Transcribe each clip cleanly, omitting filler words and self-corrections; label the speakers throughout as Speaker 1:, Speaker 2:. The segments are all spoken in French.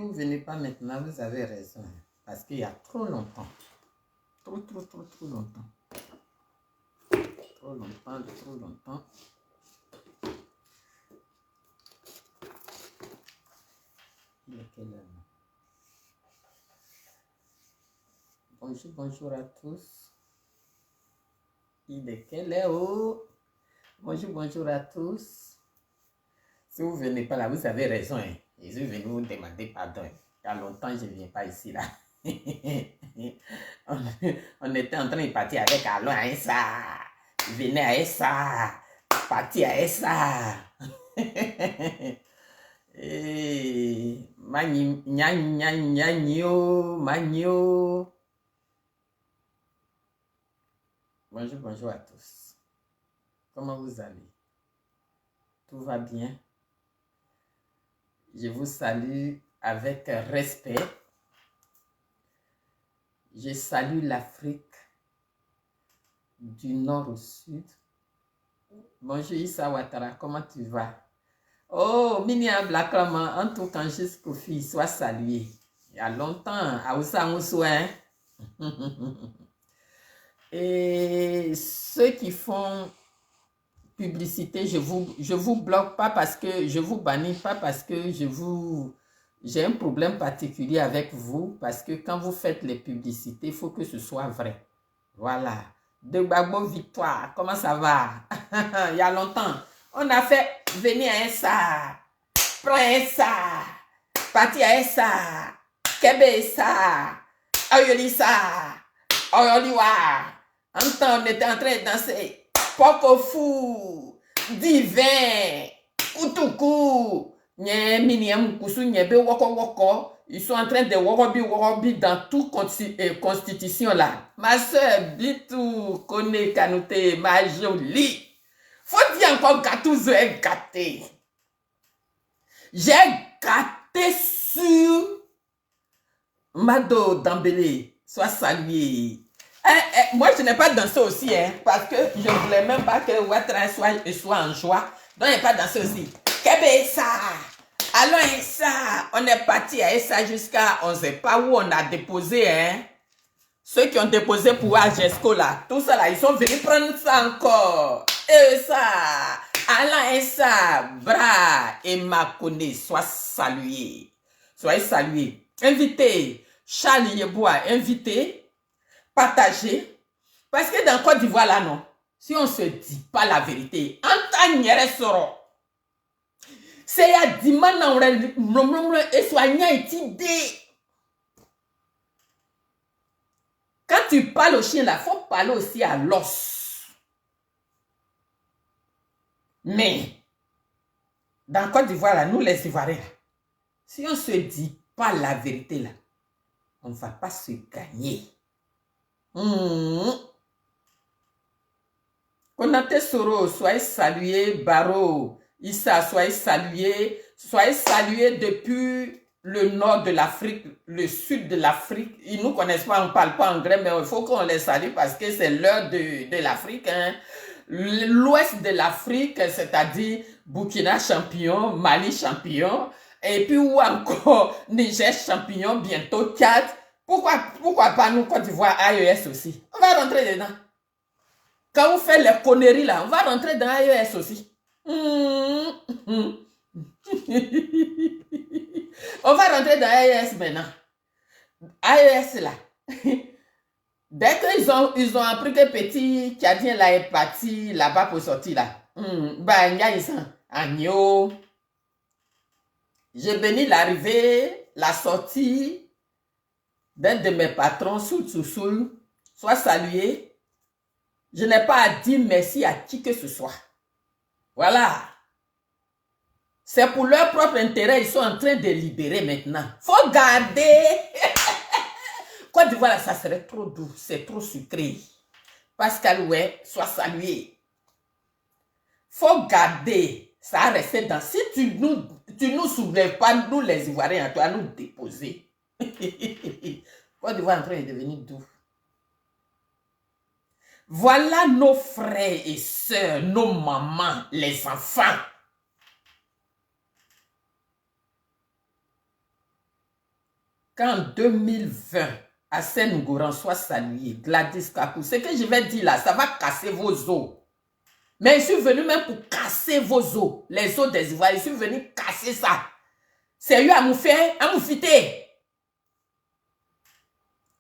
Speaker 1: vous ne venez pas maintenant, vous avez raison. Parce qu'il y a trop longtemps. Trop longtemps. Trop longtemps. Il est quelle heure? Bonjour à tous. Il est quelle heure? Bonjour à tous. Si vous ne venez pas là, vous avez raison. Hein. Jésus est venu vous demander pardon. Il y a longtemps, je ne viens pas ici là. on était en train de partir avec Allons à Essa. Venez à Essa. Partir à Essa. Magno. Bonjour à tous. Comment vous allez? Tout va bien? Je vous salue avec respect. Je salue l'Afrique du nord au sud. Bonjour Issa Ouattara, comment tu vas? Oh, Miniam Blacklama, en tout cas, jusqu'au fils, sois salué. Il y a longtemps, à Oussa hein? Et ceux qui font publicité, je vous bloque pas parce que je vous bannis pas parce que j'ai un problème particulier avec vous parce que quand vous faites les publicités, il faut que ce soit vrai. Voilà. De Gbagbo Victoire, comment ça va? Il y a longtemps. On a fait venir à Essa, prends Essa, parti à Essa, Kebe Essa, Oyolissa, Oyoliwa. En même temps, on était en train de danser. Poko fou, divin, kutuku, nye miniam kusu nyebe woko. Ils sont en train de worobi dans toute constitution là. Ma soeur, Bitou, Kone Kanouté, ma jolie. Faut dire encore gâteau, j'ai gâté. J'ai gâté sur Mado Dambélé. Sois salué. Moi, je n'ai pas dansé aussi, hein, parce que je ne voulais même pas que Ouattara soit en joie. Donc, je n'ai pas dansé aussi. Kebe ça. Allons ça. On est parti à ça jusqu'à, on ne sait pas où on a déposé, hein. Ceux qui ont déposé pour Agesco là, tout ça là, ils sont venus prendre ça encore. Et ça. Allons ça. Bra et Makone, sois salué. Soyez salués. Invité. Charles Yebois, invité. Partager. Parce que dans Côte d'Ivoire, là, non. Si on ne se dit pas la vérité, en tant que soro, c'est ya diman na et soignant idée. Quand tu parles au chien, là, il faut parler aussi à l'os. Mais, dans Côte d'Ivoire, là, nous les Ivoiriens, si on ne se dit pas la vérité, là, on ne va pas se gagner. Konaté Soro, soyez salués. Baro, Issa, soyez salués. Soyez salués depuis le nord de l'Afrique, le sud de l'Afrique. Ils ne nous connaissent pas, on ne parle pas anglais, mais il faut qu'on les salue parce que c'est l'heure de l'Afrique. Hein. L'ouest de l'Afrique, c'est-à-dire Burkina champion, Mali champion, et puis où encore Niger champion, bientôt Tchad. Pourquoi pas nous, Côte d'Ivoire, AES aussi? On va rentrer dedans. Quand vous faites les conneries là, on va rentrer dans AES aussi. On va rentrer dans AES maintenant. AES là. Dès qu'ils ont appris que petit Tchadien là est parti là-bas pour sortir là. Agneau. J'ai béni l'arrivée, la sortie d'un de mes patrons, Soul, soit salué. Je n'ai pas à dire merci à qui que ce soit. Voilà. C'est pour leur propre intérêt, ils sont en train de libérer maintenant. Faut garder. Côte d'Ivoire, ça serait trop doux, c'est trop sucré. Pascal Oué, soit salué. Faut garder. Ça a resté dans. Si tu nous soulèves pas, nous les Ivoiriens, tu vas nous déposer. Côte d'Ivoire est en train de devenir doux. Voilà nos frères et sœurs, nos mamans, les enfants. qu'en 2020, Assène Ngouran soit salué, Gladys Kakou, ce que je vais dire là, ça va casser vos os. Mais je suis venu même pour casser vos os, les os des Ivoiriens, je suis venu casser ça. C'est eu à nous faire, à nous fiter.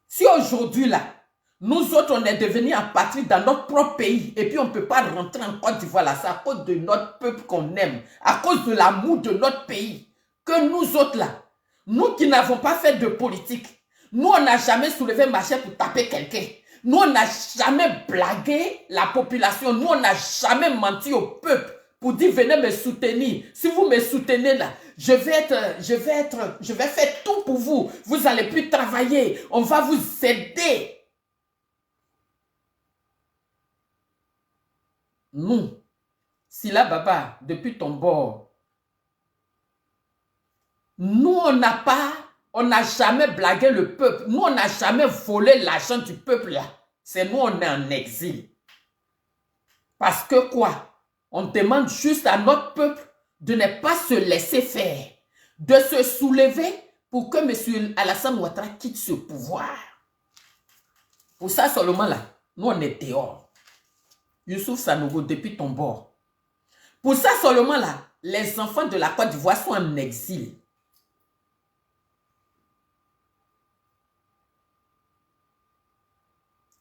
Speaker 1: Si aujourd'hui là, nous autres, on est devenus en patrie dans notre propre pays et puis on ne peut pas rentrer en Côte d'Ivoire là, c'est à cause de notre peuple qu'on aime, à cause de l'amour de notre pays, que nous autres là, nous qui n'avons pas fait de politique, nous on n'a jamais soulevé marché pour taper quelqu'un, nous on n'a jamais blagué la population, nous on n'a jamais menti au peuple pour dire venez me soutenir, si vous me soutenez là, je vais faire tout pour vous, vous n'allez plus travailler, on va vous aider. Nous, Sila Baba, depuis ton bord, nous, on n'a jamais blagué le peuple. Nous, on n'a jamais volé l'argent du peuple là. C'est nous, on est en exil. Parce que quoi? On demande juste à notre peuple de ne pas se laisser faire, de se soulever pour que M. Alassane Ouattara quitte ce pouvoir. Pour ça seulement là, nous, on est dehors. Youssouf Sanogo, depuis ton bord. Pour ça seulement là, les enfants de la Côte d'Ivoire sont en exil.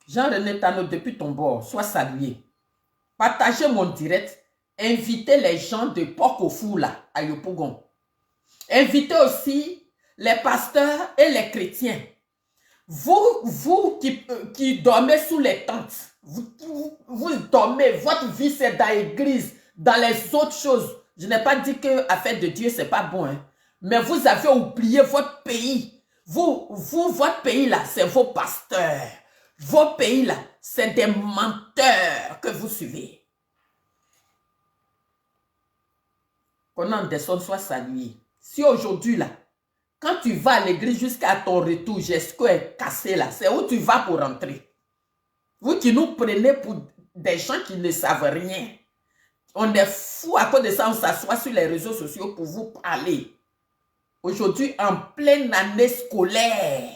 Speaker 1: Jean-René Tano, depuis ton bord, sois salué. Partagez mon direct. Invitez les gens de Port-au-Fou là, à Yopougon. Invitez aussi les pasteurs et les chrétiens. Vous qui dormez sous les tentes, vous dormez, votre vie c'est dans l'église, dans les autres choses. Je n'ai pas dit que affaire de Dieu, c'est pas bon. Hein. Mais vous avez oublié votre pays. Votre pays là, c'est vos pasteurs. Vos pays là, c'est des menteurs que vous suivez. Qu'on en descende soit salué. Si aujourd'hui là, quand tu vas à l'église jusqu'à ton retour, Jesco est cassé là, c'est où tu vas pour rentrer. Vous qui nous prenez pour des gens qui ne savent rien. On est fou à cause de ça, on s'assoit sur les réseaux sociaux pour vous parler. Aujourd'hui, en pleine année scolaire,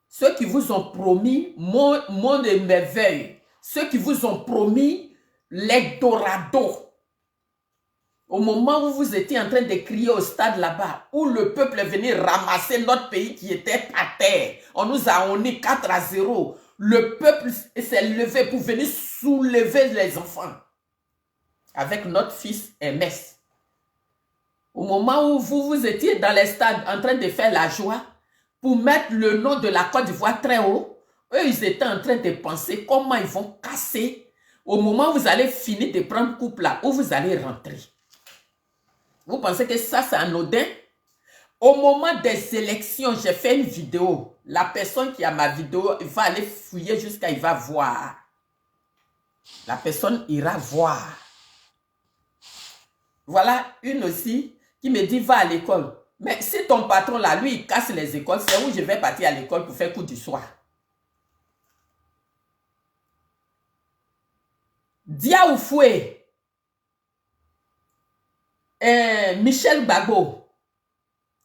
Speaker 1: ceux qui vous ont promis monde et merveille, ceux qui vous ont promis l'Eldorado, au moment où vous étiez en train de crier au stade là-bas, où le peuple est venu ramasser notre pays qui était à terre, on nous a honné 4-0. Le peuple s'est levé pour venir soulever les enfants avec notre fils MS. Au moment où vous étiez dans les stades en train de faire la joie pour mettre le nom de la Côte d'Ivoire très haut, eux, ils étaient en train de penser comment ils vont casser au moment où vous allez finir de prendre coupe là, où vous allez rentrer. Vous pensez que ça, c'est anodin? Au moment des élections, j'ai fait une vidéo. La personne qui a ma vidéo, il va aller fouiller jusqu'à il va voir. La personne ira voir. Voilà une aussi qui me dit va à l'école. Mais si ton patron là, lui, il casse les écoles, c'est où je vais partir à l'école pour faire cours du soir. Dia Oufoué. Michel Gbagbo,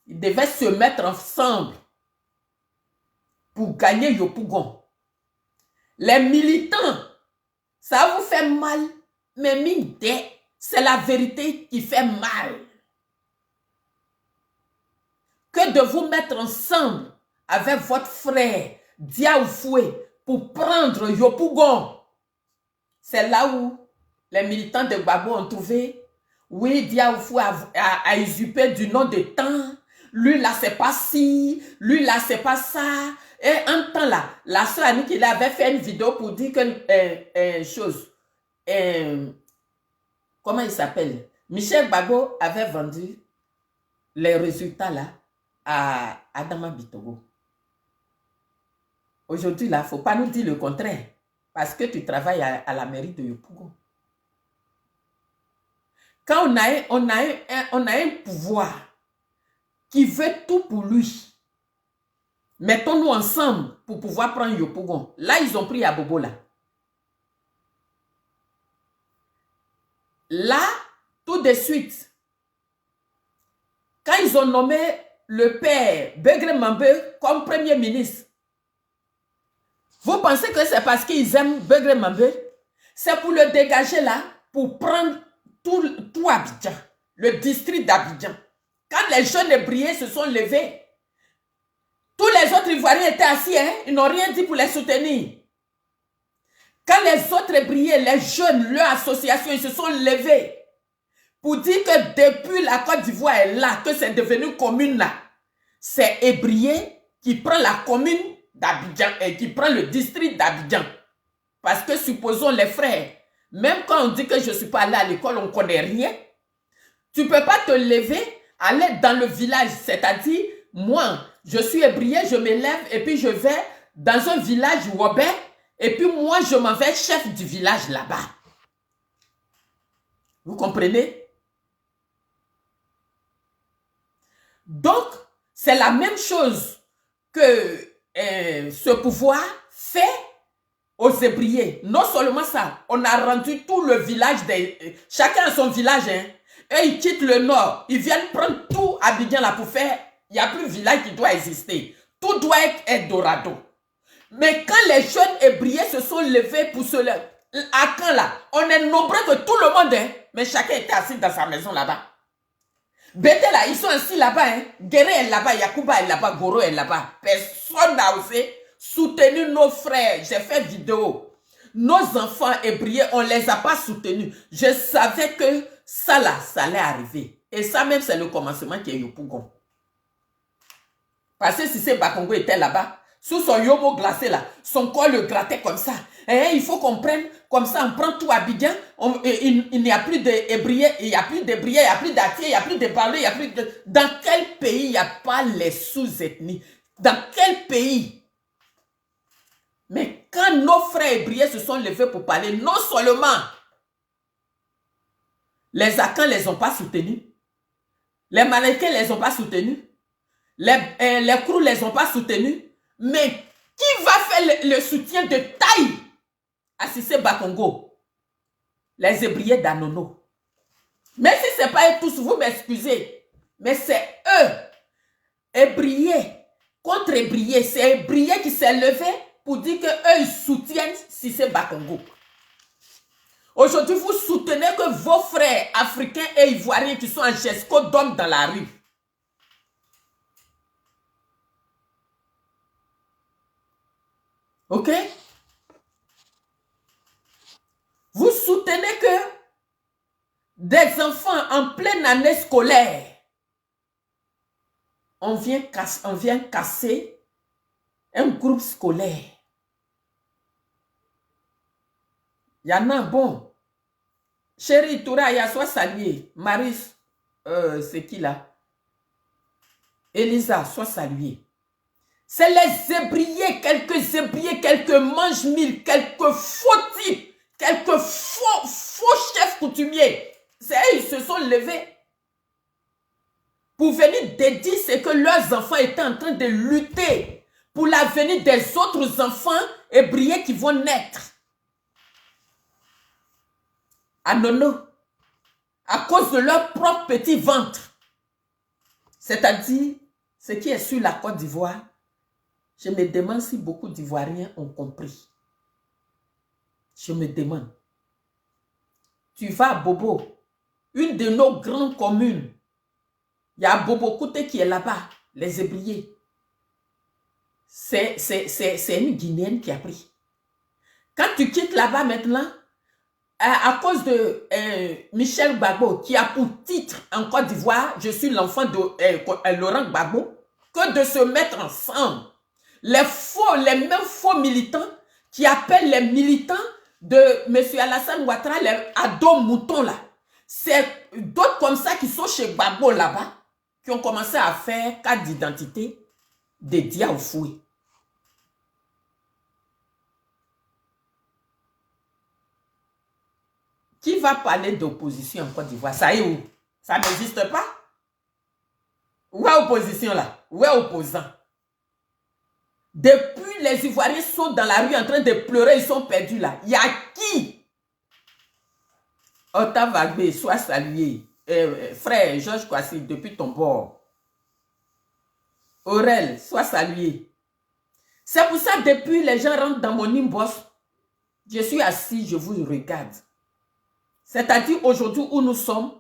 Speaker 1: ils devaient se mettre ensemble pour gagner Yopougon. Les militants, ça vous fait mal, mais mine, c'est la vérité qui fait mal. Que de vous mettre ensemble avec votre frère Dia Oufoué pour prendre Yopougon. C'est là où les militants de Gbagbo ont trouvé. Oui, Dia Oufoué a usurpé du nom de temps. Lui là, c'est pas ci. Lui là, c'est pas ça. Et en temps là, la soeur Annie qui avait fait une vidéo pour dire que chose. Comment il s'appelle? Michel Gbagbo avait vendu les résultats là à Adama Bitogo. Aujourd'hui là, il ne faut pas nous dire le contraire. Parce que tu travailles à la mairie de Yopougon. Quand on a un pouvoir qui veut tout pour lui, mettons-nous ensemble pour pouvoir prendre Yopougon. Là, ils ont pris Abobo là. Là, tout de suite, quand ils ont nommé le père Begré Mambé comme premier ministre. Vous pensez que c'est parce qu'ils aiment Begré Mambé? C'est pour le dégager là, pour prendre tout Abidjan, le district d'Abidjan. Quand les jeunes ébriés se sont levés, tous les autres Ivoiriens étaient assis, hein? Ils n'ont rien dit pour les soutenir. Quand les autres ébriés, les jeunes, leur association, ils se sont levés pour dire que depuis la Côte d'Ivoire est là, que c'est devenu commune là, c'est ébrié qui prend la commune d'Abidjan et qui prend le district d'Abidjan. Parce que supposons les frères, même quand on dit que je ne suis pas allé à l'école, on ne connaît rien, tu ne peux pas te lever, aller dans le village, c'est-à-dire, moi, je suis ébrié, je me lève et puis je vais dans un village Wobé, et puis moi, je m'en vais chef du village là-bas. Vous comprenez? Donc, c'est la même chose que ce pouvoir fait aux ébriés. Non seulement ça, on a rendu tout le village, chacun a son village, hein. Et ils quittent le nord, ils viennent prendre tout Abidjan là pour faire, il n'y a plus de village qui doit exister. Tout doit être Eldorado. Mais quand les jeunes ébriés se sont levés pour se lever, à quand là, on est nombreux que tout le monde, hein, mais chacun était assis dans sa maison là-bas. Bété là, ils sont assis là-bas, hein. Guéré est là-bas, Yacouba est là-bas, Goro est là-bas. Personne n'a osé soutenir nos frères. J'ai fait vidéo. Nos enfants ébriés, on ne les a pas soutenus. Je savais que ça là, ça allait arriver. Et ça même, c'est le commencement qui est Yopougon. Parce que si c'est Bakongo était là-bas, sous son yomo glacé là, son corps le grattait comme ça. Et il faut qu'on prenne, comme ça, on prend tout Abidjan, il n'y a plus d'ébriés, il n'y a plus d'ébriés, il n'y a plus d'Atier, il n'y a plus de Balé, il n'y a plus de... Dans quel pays il n'y a pas les sous-ethnies? Dans quel pays? Mais quand nos frères ébriés se sont levés pour parler, non seulement les Akans ne les ont pas soutenus, les Manèkins ne les ont pas soutenus, les Krou ne les ont pas soutenus, mais qui va faire le soutien de taille à Cissé Bakongo? Les ébriés d'Anono. Mais si ce n'est pas eux tous, vous m'excusez, mais c'est eux, ébriés, contre ébriés, c'est ébriés qui s'est levé pour dire qu'eux, ils soutiennent Cissé Bakongo. Aujourd'hui, vous soutenez que vos frères africains et ivoiriens qui sont en GESCO dorment dans la rue. Ok? Vous soutenez que des enfants en pleine année scolaire, on vient casser un groupe scolaire. Il y en a, bon. Chérie Touraya, soit saluée. Marie, c'est qui là? Elisa, soit saluée. C'est les ébriés, quelques mange-mille, quelques faux types, quelques faux chefs coutumiers. C'est eux, ils se sont levés pour venir dédier ce que leurs enfants étaient en train de lutter pour l'avenir des autres enfants ébriés qui vont naître. À Nono, à cause de leur propre petit ventre. C'est-à-dire, ce qui est sur la Côte d'Ivoire, je me demande si beaucoup d'Ivoiriens ont compris. Je me demande. Tu vas à Bobo, une de nos grandes communes. Il y a Bobo Kouté qui est là-bas, les ébriés. C'est une Guinéenne qui a pris. Quand tu quittes là-bas maintenant, à cause de Michel Gbagbo, qui a pour titre en Côte d'Ivoire, je suis l'enfant de Laurent Gbagbo, que de se mettre ensemble. Les mêmes faux militants qui appellent les militants de M. Alassane Ouattara, les ados moutons là. C'est d'autres comme ça qui sont chez Gbagbo là-bas, qui ont commencé à faire carte d'identité dédiée au fouet. Qui va parler d'opposition en Côte d'Ivoire? Ça est où? Ça n'existe pas? Où est opposition là? Où est opposant? Depuis, les Ivoiriens sont dans la rue en train de pleurer, ils sont perdus là. Il y a qui? Otavagbe, sois salué. Frère Georges Kwasi, depuis ton bord. Aurel, sois salué. C'est pour ça, depuis les gens rentrent dans mon inbox, je suis assis, je vous regarde. C'est-à-dire aujourd'hui où nous sommes,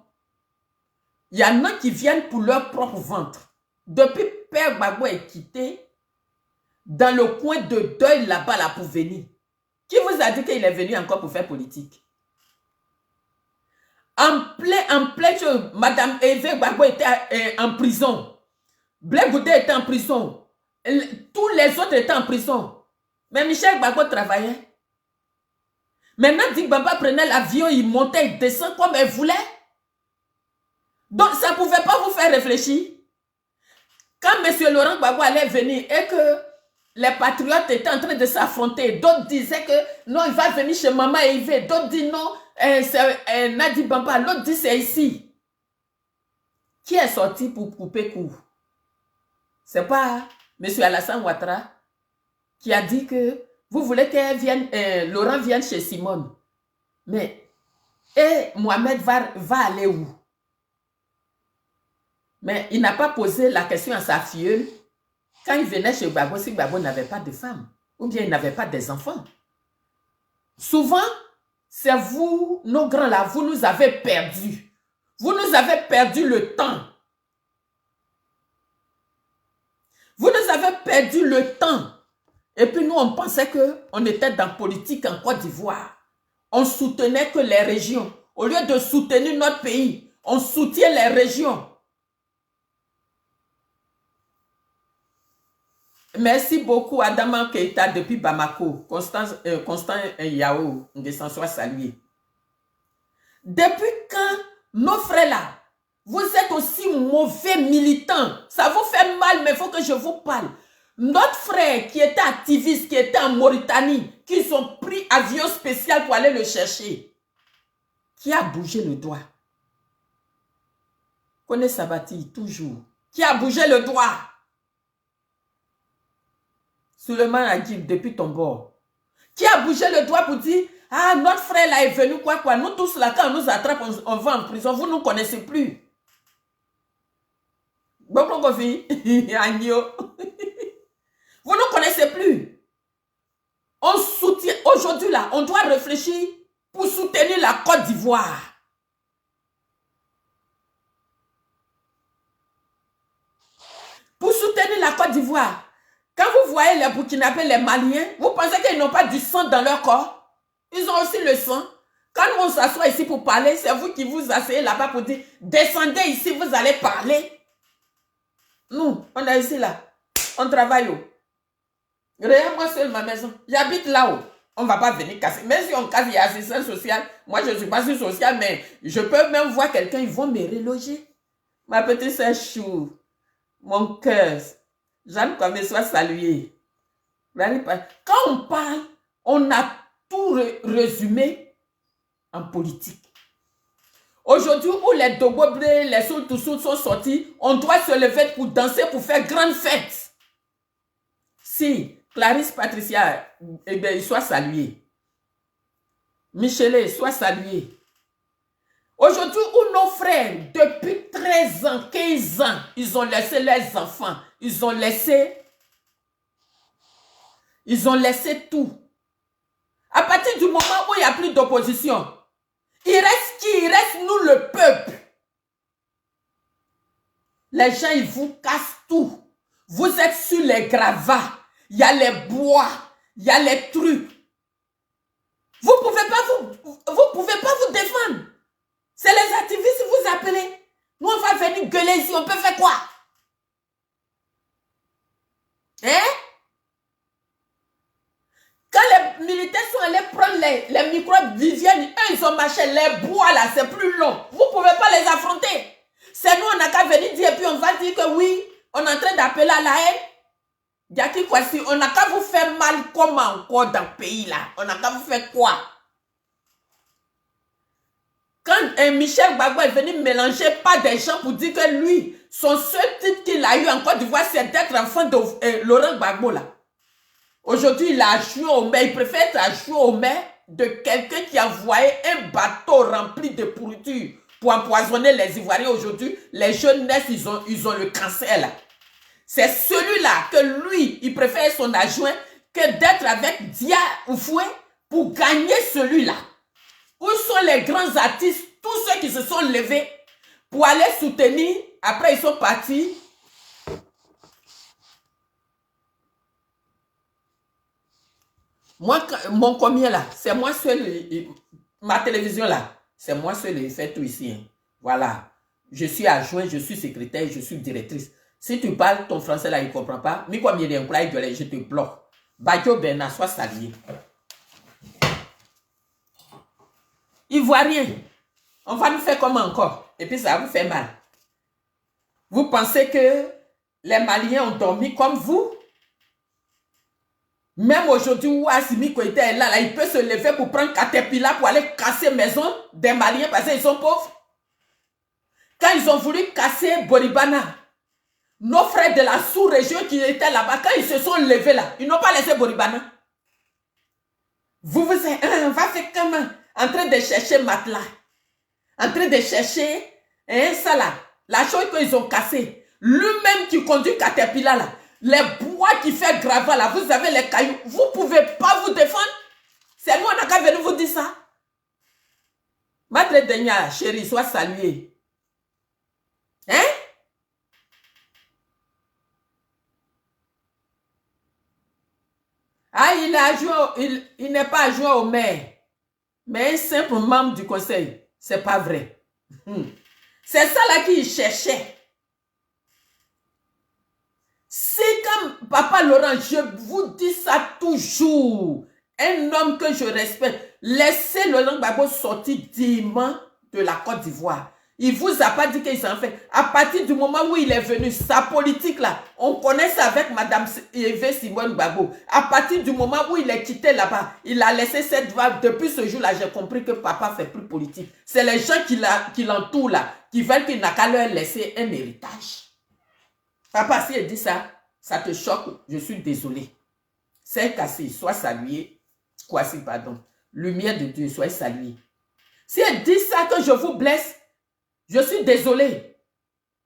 Speaker 1: il y en a qui viennent pour leur propre ventre. Depuis Père Gbagbo est quitté, dans le coin de deuil là-bas là pour venir. Qui vous a dit qu'il est venu encore pour faire politique? En plein chose, Madame Eve Gbagbo était en prison. Blé Goudé était en prison. Tous les autres étaient en prison. Mais Michel Gbagbo travaillait. Maintenant, Dibamba prenait l'avion, il montait, il descend comme il voulait. Donc, ça ne pouvait pas vous faire réfléchir. Quand M. Laurent Gbagbo allait venir et que les patriotes étaient en train de s'affronter, d'autres disaient que non, il va venir chez Maman Yves, d'autres disent non, c'est Nadi Bamba, l'autre dit c'est ici. Qui est sorti pour couper court? C'est pas M. Alassane Ouattara qui a dit que vous voulez que Laurent vienne chez Simone. Mais, et Mohamed va aller où? Mais il n'a pas posé la question à sa filleule quand il venait chez Gbagbo, si Gbagbo n'avait pas de femme ou bien il n'avait pas des enfants. Souvent, c'est vous, nos grands là, vous nous avez perdus. Vous nous avez perdu le temps. Vous nous avez perdu le temps. Et puis nous, on pensait qu'on était dans la politique en Côte d'Ivoire. On soutenait que les régions. Au lieu de soutenir notre pays, on soutient les régions. Merci beaucoup Adama Keita depuis Bamako. Constant Yao, on soit salué. Depuis quand nos frères là, vous êtes aussi mauvais militants. Ça vous fait mal, mais il faut que je vous parle. Notre frère qui était activiste, qui était en Mauritanie, qui ont pris avion spécial pour aller le chercher, qui a bougé le doigt. Connais Sabati, toujours. Qui a bougé le doigt. Suleiman Agib, depuis ton bord. Qui a bougé le doigt pour dire, ah, notre frère là est venu quoi. Nous tous là, quand on nous attrape, on va en prison. Vous ne nous connaissez plus. Vous ne connaissez plus. On soutient, aujourd'hui là, on doit réfléchir pour soutenir la Côte d'Ivoire. Pour soutenir la Côte d'Ivoire. Quand vous voyez les Burkinabés, les Maliens, vous pensez qu'ils n'ont pas du sang dans leur corps? Ils ont aussi le sang. Quand on s'assoit ici pour parler, c'est vous qui vous asseyez là-bas pour dire, descendez ici, vous allez parler. Nous, on est ici là. On travaille où? Regarde moi seul ma maison. J'habite là-haut. On ne va pas venir casser. Même si on casse, il y a assistance sociale. Moi, je ne suis pas sur social, mais je peux même voir quelqu'un, ils vont me reloger. Ma petite sœur Chou, mon cœur. Jeanne comme soit saluée. Quand on parle, on a tout résumé en politique. Aujourd'hui, où les Dogobré, les Soultoussou sont sortis, on doit se lever pour danser, pour faire grande fête. Si Clarisse Patricia, eh bien, il soit salué. Michelet, soit salué. Aujourd'hui, où nos frères, depuis 13 ans, 15 ans, ils ont laissé leurs enfants, ils ont laissé tout. À partir du moment où il n'y a plus d'opposition, il reste qui? Il reste nous, le peuple. Les gens, ils vous cassent tout. Vous êtes sur les gravats. Il y a les bois. Il y a les trucs. Vous ne pouvez pas vous défendre. C'est les activistes qui vous appelez. Nous, on va venir gueuler ici. On peut faire quoi? Hein? Quand les militaires sont allés prendre les microbes Viviane, eux, ils ont marché. Les bois, là, c'est plus long. Vous ne pouvez pas les affronter. C'est nous, on n'a qu'à venir dire, et puis on va dire que oui, on est en train d'appeler à la haine. Jackie Kwasi, on n'a qu'à vous faire mal comment encore dans le pays, là. On n'a qu'à vous faire quoi? Quand Michel Gbagbo est venu mélanger pas des gens pour dire que lui, son seul titre qu'il a eu en Côte d'Ivoire, c'est d'être enfant de Laurent Gbagbo, là. Aujourd'hui, il a joué au maire. Il préfère être joué au maire de quelqu'un qui a envoyé un bateau rempli de pourriture pour empoisonner les Ivoiriens. Aujourd'hui, les jeunes naissent, ils ont le cancer, là. C'est celui-là que lui, il préfère son adjoint que d'être avec Dia Oufoué pour gagner celui-là. Où sont les grands artistes, tous ceux qui se sont levés pour aller soutenir, après ils sont partis. Moi, mon combien là, c'est moi seul, ma télévision là, c'est moi seul et fait tout ici. Hein. Voilà. Je suis adjoint, je suis secrétaire, je suis directrice. Si tu parles ton français là, il ne comprend pas. Mais comme il y a des employés, je te bloque. Badio Bernard, sois salué. Ivoirien, on va nous faire comment encore? Et puis ça va vous faire mal. Vous pensez que les Maliens ont dormi comme vous? Même aujourd'hui, où Assimi Koïta est là, il peut se lever pour prendre Caterpillar pour aller casser maison des Maliens parce qu'ils sont pauvres. Quand ils ont voulu casser Boribana, nos frères de la sous-région qui étaient là-bas, quand ils se sont levés là, ils n'ont pas laissé Boribana. Vous êtes, va faire comment? En train de chercher matelas, en train de chercher ça là, la chose qu'ils ont cassée. Lui-même qui conduit Caterpillar là, les bois qui fait gravat là, vous avez les cailloux, vous ne pouvez pas vous défendre. C'est nous, on n'a qu'à venir vous dire ça. Madre Denia, chérie, sois saluée. Hein? Ah, il n'est pas adjoint au maire, mais un simple membre du conseil. C'est pas vrai. C'est ça là qu'il cherchait. C'est comme Papa Laurent, je vous dis ça toujours. Un homme que je respecte. Laissez Laurent Gbagbo sortir dignement de la Côte d'Ivoire. Il ne vous a pas dit qu'il s'en fait. À partir du moment où il est venu, sa politique là, on connaît ça avec Madame Yves Simone Gbagbo. À partir du moment où il est quitté là-bas, il a laissé cette vague. Depuis ce jour-là, j'ai compris que papa fait plus politique. C'est les gens qui l'entourent là, qui veulent qu'il n'a qu'à leur laisser un héritage. Papa, si elle dit ça, ça te choque, je suis désolé. C'est cassé, sois salué. Kwasi, pardon. Lumière de Dieu, sois salué. Si elle dit ça, que je vous blesse, je suis désolé.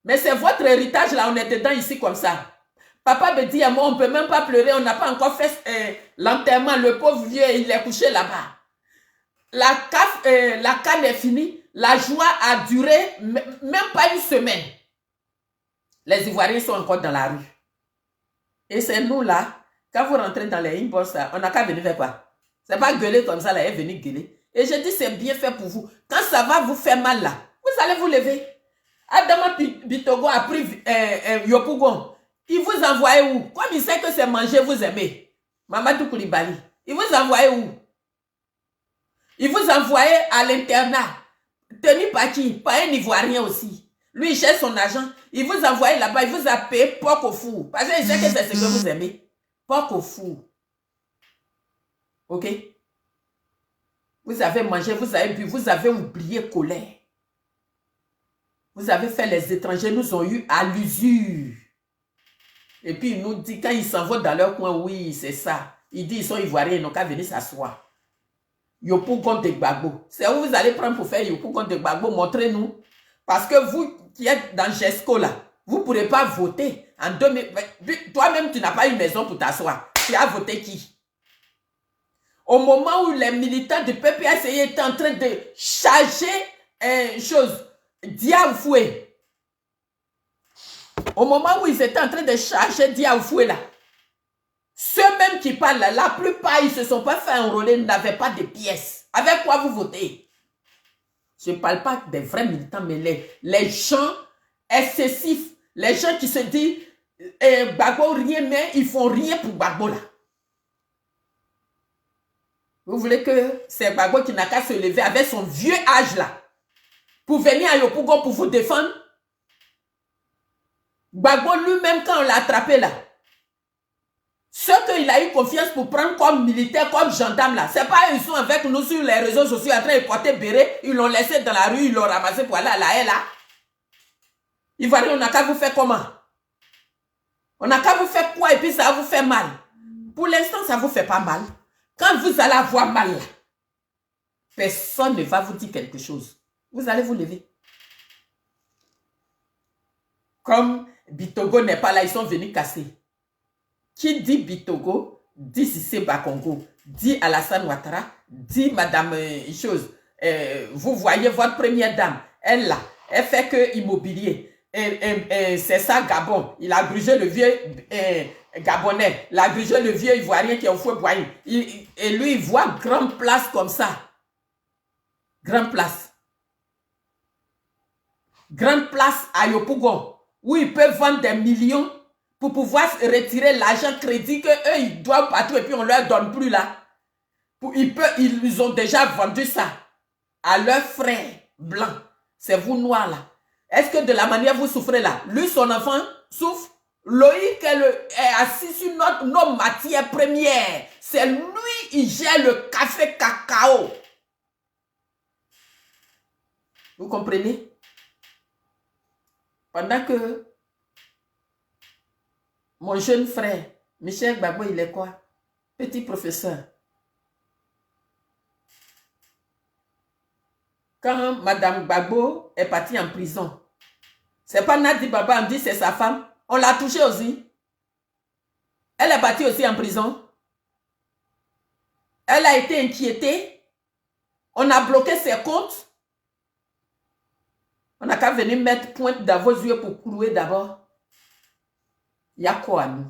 Speaker 1: Mais c'est votre héritage là, on est dedans ici comme ça. Papa me dit à moi, on ne peut même pas pleurer, on n'a pas encore fait l'enterrement. Le pauvre vieux, il est couché là-bas. La canne est finie. La joie a duré même pas une semaine. Les Ivoiriens sont encore dans la rue. Et c'est nous là, quand vous rentrez dans les inbox, on n'a qu'à venir faire quoi? C'est pas gueuler comme ça, là, elle est venue gueuler. Et je dis, c'est bien fait pour vous. Quand ça va vous faire mal là, vous allez vous lever. Adama Bitogo a pris Yopougon. Il vous envoie où? Comme il sait que c'est manger, vous aimez. Mamadou Koulibaly. Il vous envoie où? Il vous envoie à l'internat. Tenu par qui? Par un Ivoirien aussi. Lui, il cherche son argent. Il vous envoie là-bas. Il vous a payé porc au four. Parce qu'il sait que c'est ce que vous aimez. Porc au four. Ok? Vous avez mangé, vous avez bu, vous avez oublié colère. Vous avez fait les étrangers, nous ont eu à l'usure. Et puis il nous dit, quand ils s'en vont dans leur coin, oui, c'est ça. Il dit, ils sont ivoiriens, ils n'ont qu'à venir s'asseoir. Yopougon de Gbagbo. C'est où vous allez prendre pour faire Yopougon de Gbagbo? Montrez-nous. Parce que vous qui êtes dans GESCO là, vous ne pourrez pas voter en 2000. Toi-même, tu n'as pas une maison pour t'asseoir. Tu as voté qui? Au moment où les militants du PPACI étaient en train de charger Dia Oufoué. Au moment où ils étaient en train de charger Dia Oufoué là, ceux-mêmes qui parlent là, la plupart, ils ne se sont pas fait enrôler, n'avaient pas de pièces. Avec quoi vous votez? Je ne parle pas des vrais militants, mais les gens excessifs, les gens qui se disent Gbagbo rien, mais ils font rien pour Gbagbo là. Vous voulez que c'est Gbagbo qui n'a qu'à se lever avec son vieux âge là pour venir à Yopougon pour vous défendre? Gbagbo lui-même, quand on l'a attrapé là, ceux qu'il a eu confiance pour prendre comme militaire, comme gendarme là, c'est pas eux, ils sont avec nous sur les réseaux sociaux en train de porter béret, ils l'ont laissé dans la rue, ils l'ont ramassé pour aller à la haie là. Ivoirien, on n'a qu'à vous faire comment? On n'a qu'à vous faire quoi et puis ça va vous faire mal? Pour l'instant, ça ne vous fait pas mal. Quand vous allez avoir mal là, personne ne va vous dire quelque chose. Vous allez vous lever. Comme Bitogo n'est pas là, ils sont venus casser. Qui dit Bitogo, dit Sissé Bakongo, dit Alassane Ouattara, dit Madame chose. Vous voyez votre première dame, elle là, elle fait que immobilier. C'est ça Gabon. Il a grugé le vieux Gabonais, il a grugé le vieux Ivoirien qui est au feu boyau. Et lui, il voit grande place comme ça. Grande place. Grande place à Yopougon, où ils peuvent vendre des millions pour pouvoir retirer l'argent crédit qu'eux, ils doivent partout et puis on ne leur donne plus là. Ils ont déjà vendu ça à leurs frères blancs. C'est vous noirs là. Est-ce que de la manière vous souffrez là, lui, son enfant souffre? Loïc est assis sur nos matières premières. C'est lui, il gère le café cacao. Vous comprenez? Pendant que mon jeune frère, Michel Gbagbo, il est quoi? Petit professeur. Quand Madame Gbagbo est partie en prison, c'est pas Nadi Baba, on dit c'est sa femme. On l'a touchée aussi. Elle est partie aussi en prison. Elle a été inquiétée. On a bloqué ses comptes. On n'a qu'à venir mettre pointe dans vos yeux pour clouer d'abord. Il y a quoi à nous?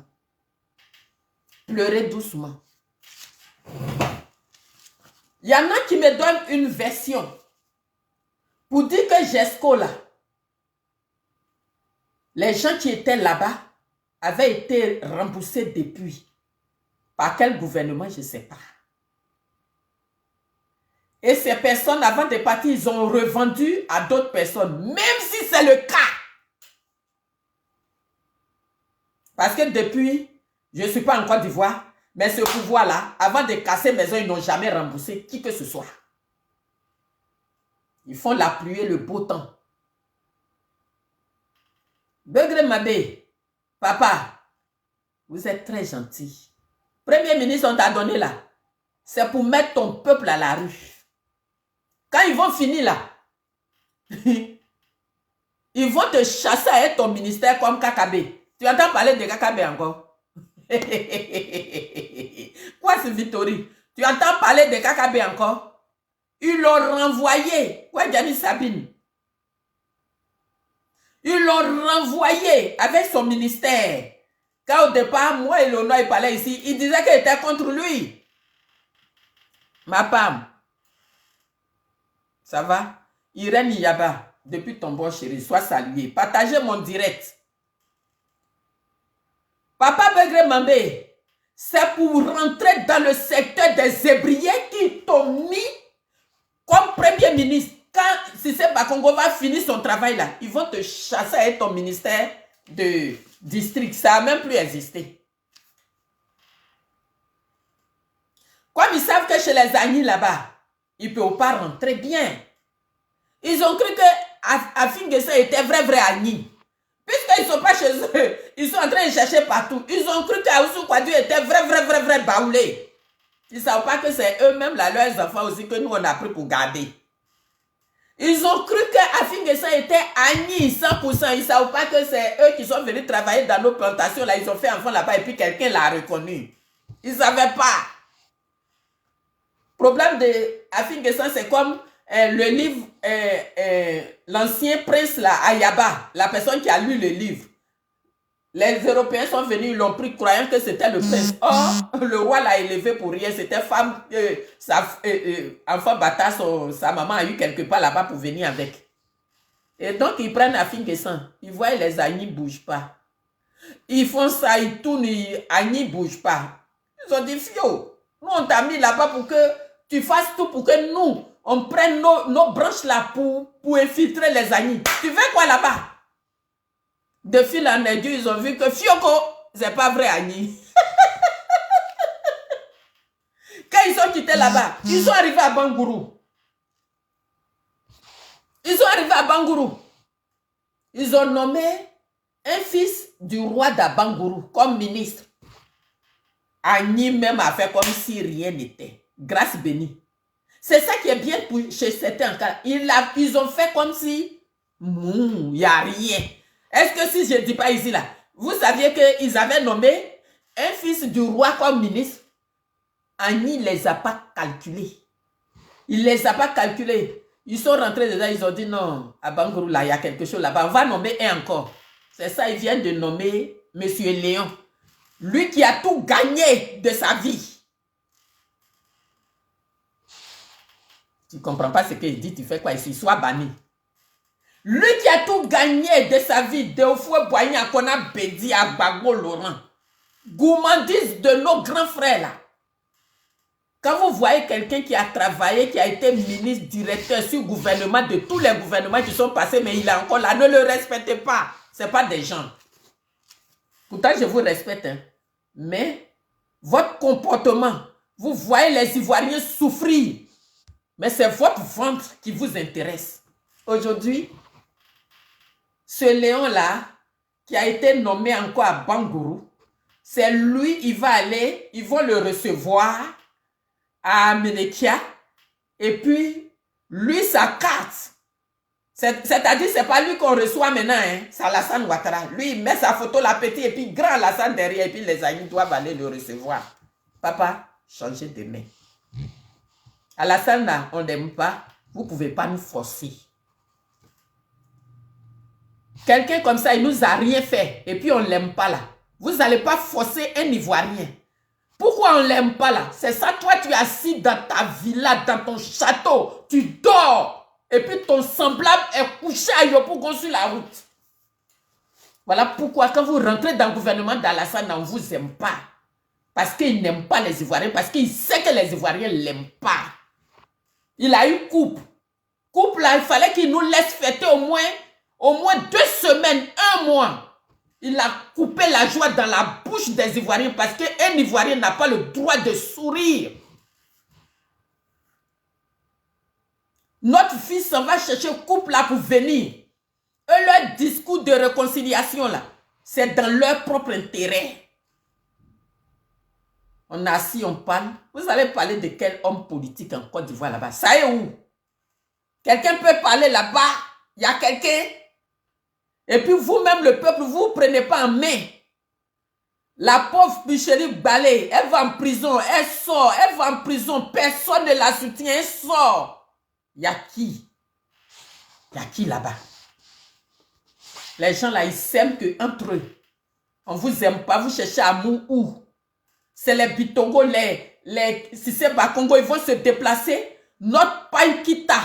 Speaker 1: Pleurez doucement. Il y en a qui me donnent une version pour dire que Gesco là, les gens qui étaient là-bas avaient été remboursés depuis. Par quel gouvernement, je ne sais pas. Et ces personnes, avant de partir, ils ont revendu à d'autres personnes, même si c'est le cas. Parce que depuis, je ne suis pas en Côte d'Ivoire, mais ce pouvoir-là, avant de casser maison, ils n'ont jamais remboursé qui que ce soit. Ils font la pluie et le beau temps. Begré Mabé, papa, vous êtes très gentil. Premier ministre, on t'a donné là. C'est pour mettre ton peuple à la rue. Quand ils vont finir là, ils vont te chasser à ton ministère comme Kakabé. Tu entends parler de Kakabé encore? Quoi c'est Vittori? Tu entends parler de Kakabé encore? Ils l'ont renvoyé. Quoi Gianni Sabine? Ils l'ont renvoyé avec son ministère. Quand au départ, moi et Léonard, il parlait ici, il disait qu'il était contre lui. Ma femme, ça va? Irène Yaba, depuis ton bon chéri, sois salué. Partagez mon direct. Papa Begré Mambé, c'est pour rentrer dans le secteur des ébriers qui t'ont mis comme premier ministre. Quand Sissé Bakongo va finir son travail là, ils vont te chasser avec ton ministère de district. Ça n'a même plus existé. Comme ils savent que chez les Agnis là-bas, ils ne peuvent pas rentrer bien. Ils ont cru que Afingessa était vrai Agnis. Puisqu'ils ne sont pas chez eux, ils sont en train de chercher partout. Ils ont cru qu'Aoussou Kouadou était vrai baoulé. Ils ne savent pas que c'est eux-mêmes là, leurs enfants aussi que nous on a pris pour garder. Ils ont cru que Afingessa était Agnis 100%. Ils ne savent pas que c'est eux qui sont venus travailler dans nos plantations là. Ils ont fait enfant là-bas et puis quelqu'un l'a reconnu. Ils ne savaient pas. Le problème de Afingessa, c'est comme le livre, l'ancien prince là, Ayaba, la personne qui a lu le livre. Les Européens sont venus, ils l'ont pris croyant que c'était le prince. Or, le roi l'a élevé pour rien. C'était femme, enfant bâtard, sa maman a eu quelque part là-bas pour venir avec. Et donc, ils prennent Afingessa. Ils voient les Agnis ne bougent pas. Ils font ça, ils tournent, Agnis ne bougent pas. Ils ont dit, Fio, nous on t'a mis là-bas pour que tu fasses tout pour que nous, on prenne nos branches là pour infiltrer les Agnis. Tu fais quoi là-bas? De fil en aiguille, ils ont vu que Fioko, c'est pas vrai Agnis. Quand ils sont quittés là-bas, ils sont arrivés à Bangourou. Ils sont arrivés à Bangourou. Ils ont nommé un fils du roi d'Abangourou comme ministre. Agnis même a fait comme si rien n'était. Grâce bénie. C'est ça qui est bien chez certains cas. Ils ont fait comme si il n'y a rien. Est-ce que si je ne dis pas ici, là, vous saviez qu'ils avaient nommé un fils du roi comme ministre? Annie ne les a pas calculés. Il ne les a pas calculés. Ils sont rentrés dedans, ils ont dit non, à Bangourou, là, il y a quelque chose là-bas. On va nommer un encore. C'est ça, ils viennent de nommer M. Léon. Lui qui a tout gagné de sa vie. Tu ne comprends pas ce qu'il dit, tu fais quoi ici? Sois banni. Lui qui a tout gagné de sa vie, de Oufoué Boignan, qu'on a bédi à Bagbo Laurent. Gourmandise de nos grands frères là. Quand vous voyez quelqu'un qui a travaillé, qui a été ministre, directeur sur le gouvernement, de tous les gouvernements qui sont passés, mais il est encore là, ne le respectez pas. Ce n'est pas des gens. Pourtant, je vous respecte. Hein. Mais votre comportement, vous voyez les Ivoiriens souffrir. Mais c'est votre ventre qui vous intéresse. Aujourd'hui, ce Léon-là, qui a été nommé encore à Bangourou, c'est lui, il va aller, ils vont le recevoir à Menekia, et puis, lui, sa carte, c'est-à-dire, c'est pas lui qu'on reçoit maintenant, hein, c'est Alassane Ouattara. Lui, il met sa photo, la petite, et puis grand Alassane derrière, et puis les amis doivent aller le recevoir. Papa, changez de main. Alassane, là, on n'aime pas, vous ne pouvez pas nous forcer. Quelqu'un comme ça, il nous a rien fait, et puis on ne l'aime pas là. Vous n'allez pas forcer un Ivoirien. Pourquoi on ne l'aime pas là? C'est ça, toi tu es assis dans ta villa, dans ton château, tu dors, et puis ton semblable est couché à Yopougon sur la route. Voilà pourquoi quand vous rentrez dans le gouvernement d'Alassane, on ne vous aime pas. Parce qu'il n'aime pas les Ivoiriens, parce qu'il sait que les Ivoiriens ne l'aiment pas. Il a eu coupe. Coupe là, il fallait qu'il nous laisse fêter au moins 2 semaines, 1 mois. Il a coupé la joie dans la bouche des Ivoiriens parce qu'un Ivoirien n'a pas le droit de sourire. Notre fils s'en va chercher couple là pour venir. Eux, leur discours de réconciliation là, c'est dans leur propre intérêt. On est assis, on parle. Vous allez parler de quel homme politique en Côte d'Ivoire là-bas? Ça est où? Quelqu'un peut parler là-bas? Il y a quelqu'un? Et puis vous-même, le peuple, vous ne prenez pas en main. La pauvre Bicheri Balé, elle va en prison, elle sort, elle va en prison, personne ne la soutient, elle sort. Il y a qui? Il y a qui là-bas? Les gens là, ils s'aiment qu'entre eux. On ne vous aime pas, vous cherchez amour où? C'est les Bitongo, les Sissé Bakongo, ils vont se déplacer. Notre Païkita,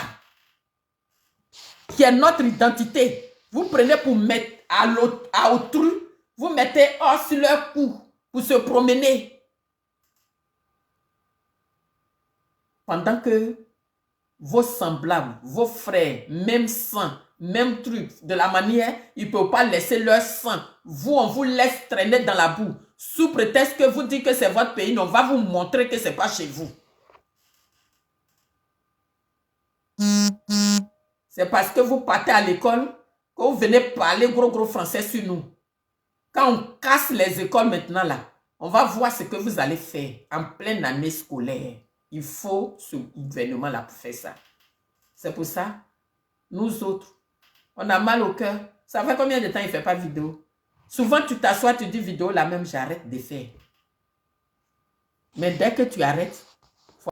Speaker 1: qui est notre identité. Vous prenez pour mettre à autrui, vous mettez hors sur leur cou pour se promener. Pendant que vos semblables, vos frères, même sang, même truc, de la manière, ils ne peuvent pas laisser leur sang. Vous, on vous laisse traîner dans la boue. Sous prétexte que vous dites que c'est votre pays, on va vous montrer que ce n'est pas chez vous. C'est parce que vous partez à l'école que vous venez parler gros français sur nous. Quand on casse les écoles maintenant là, on va voir ce que vous allez faire en pleine année scolaire. Il faut ce gouvernement là pour faire ça. C'est pour ça, nous autres, on a mal au cœur. Ça fait combien de temps il ne fait pas vidéo? Souvent tu t'assois, tu dis vidéo là même, j'arrête de faire. Mais dès que tu arrêtes,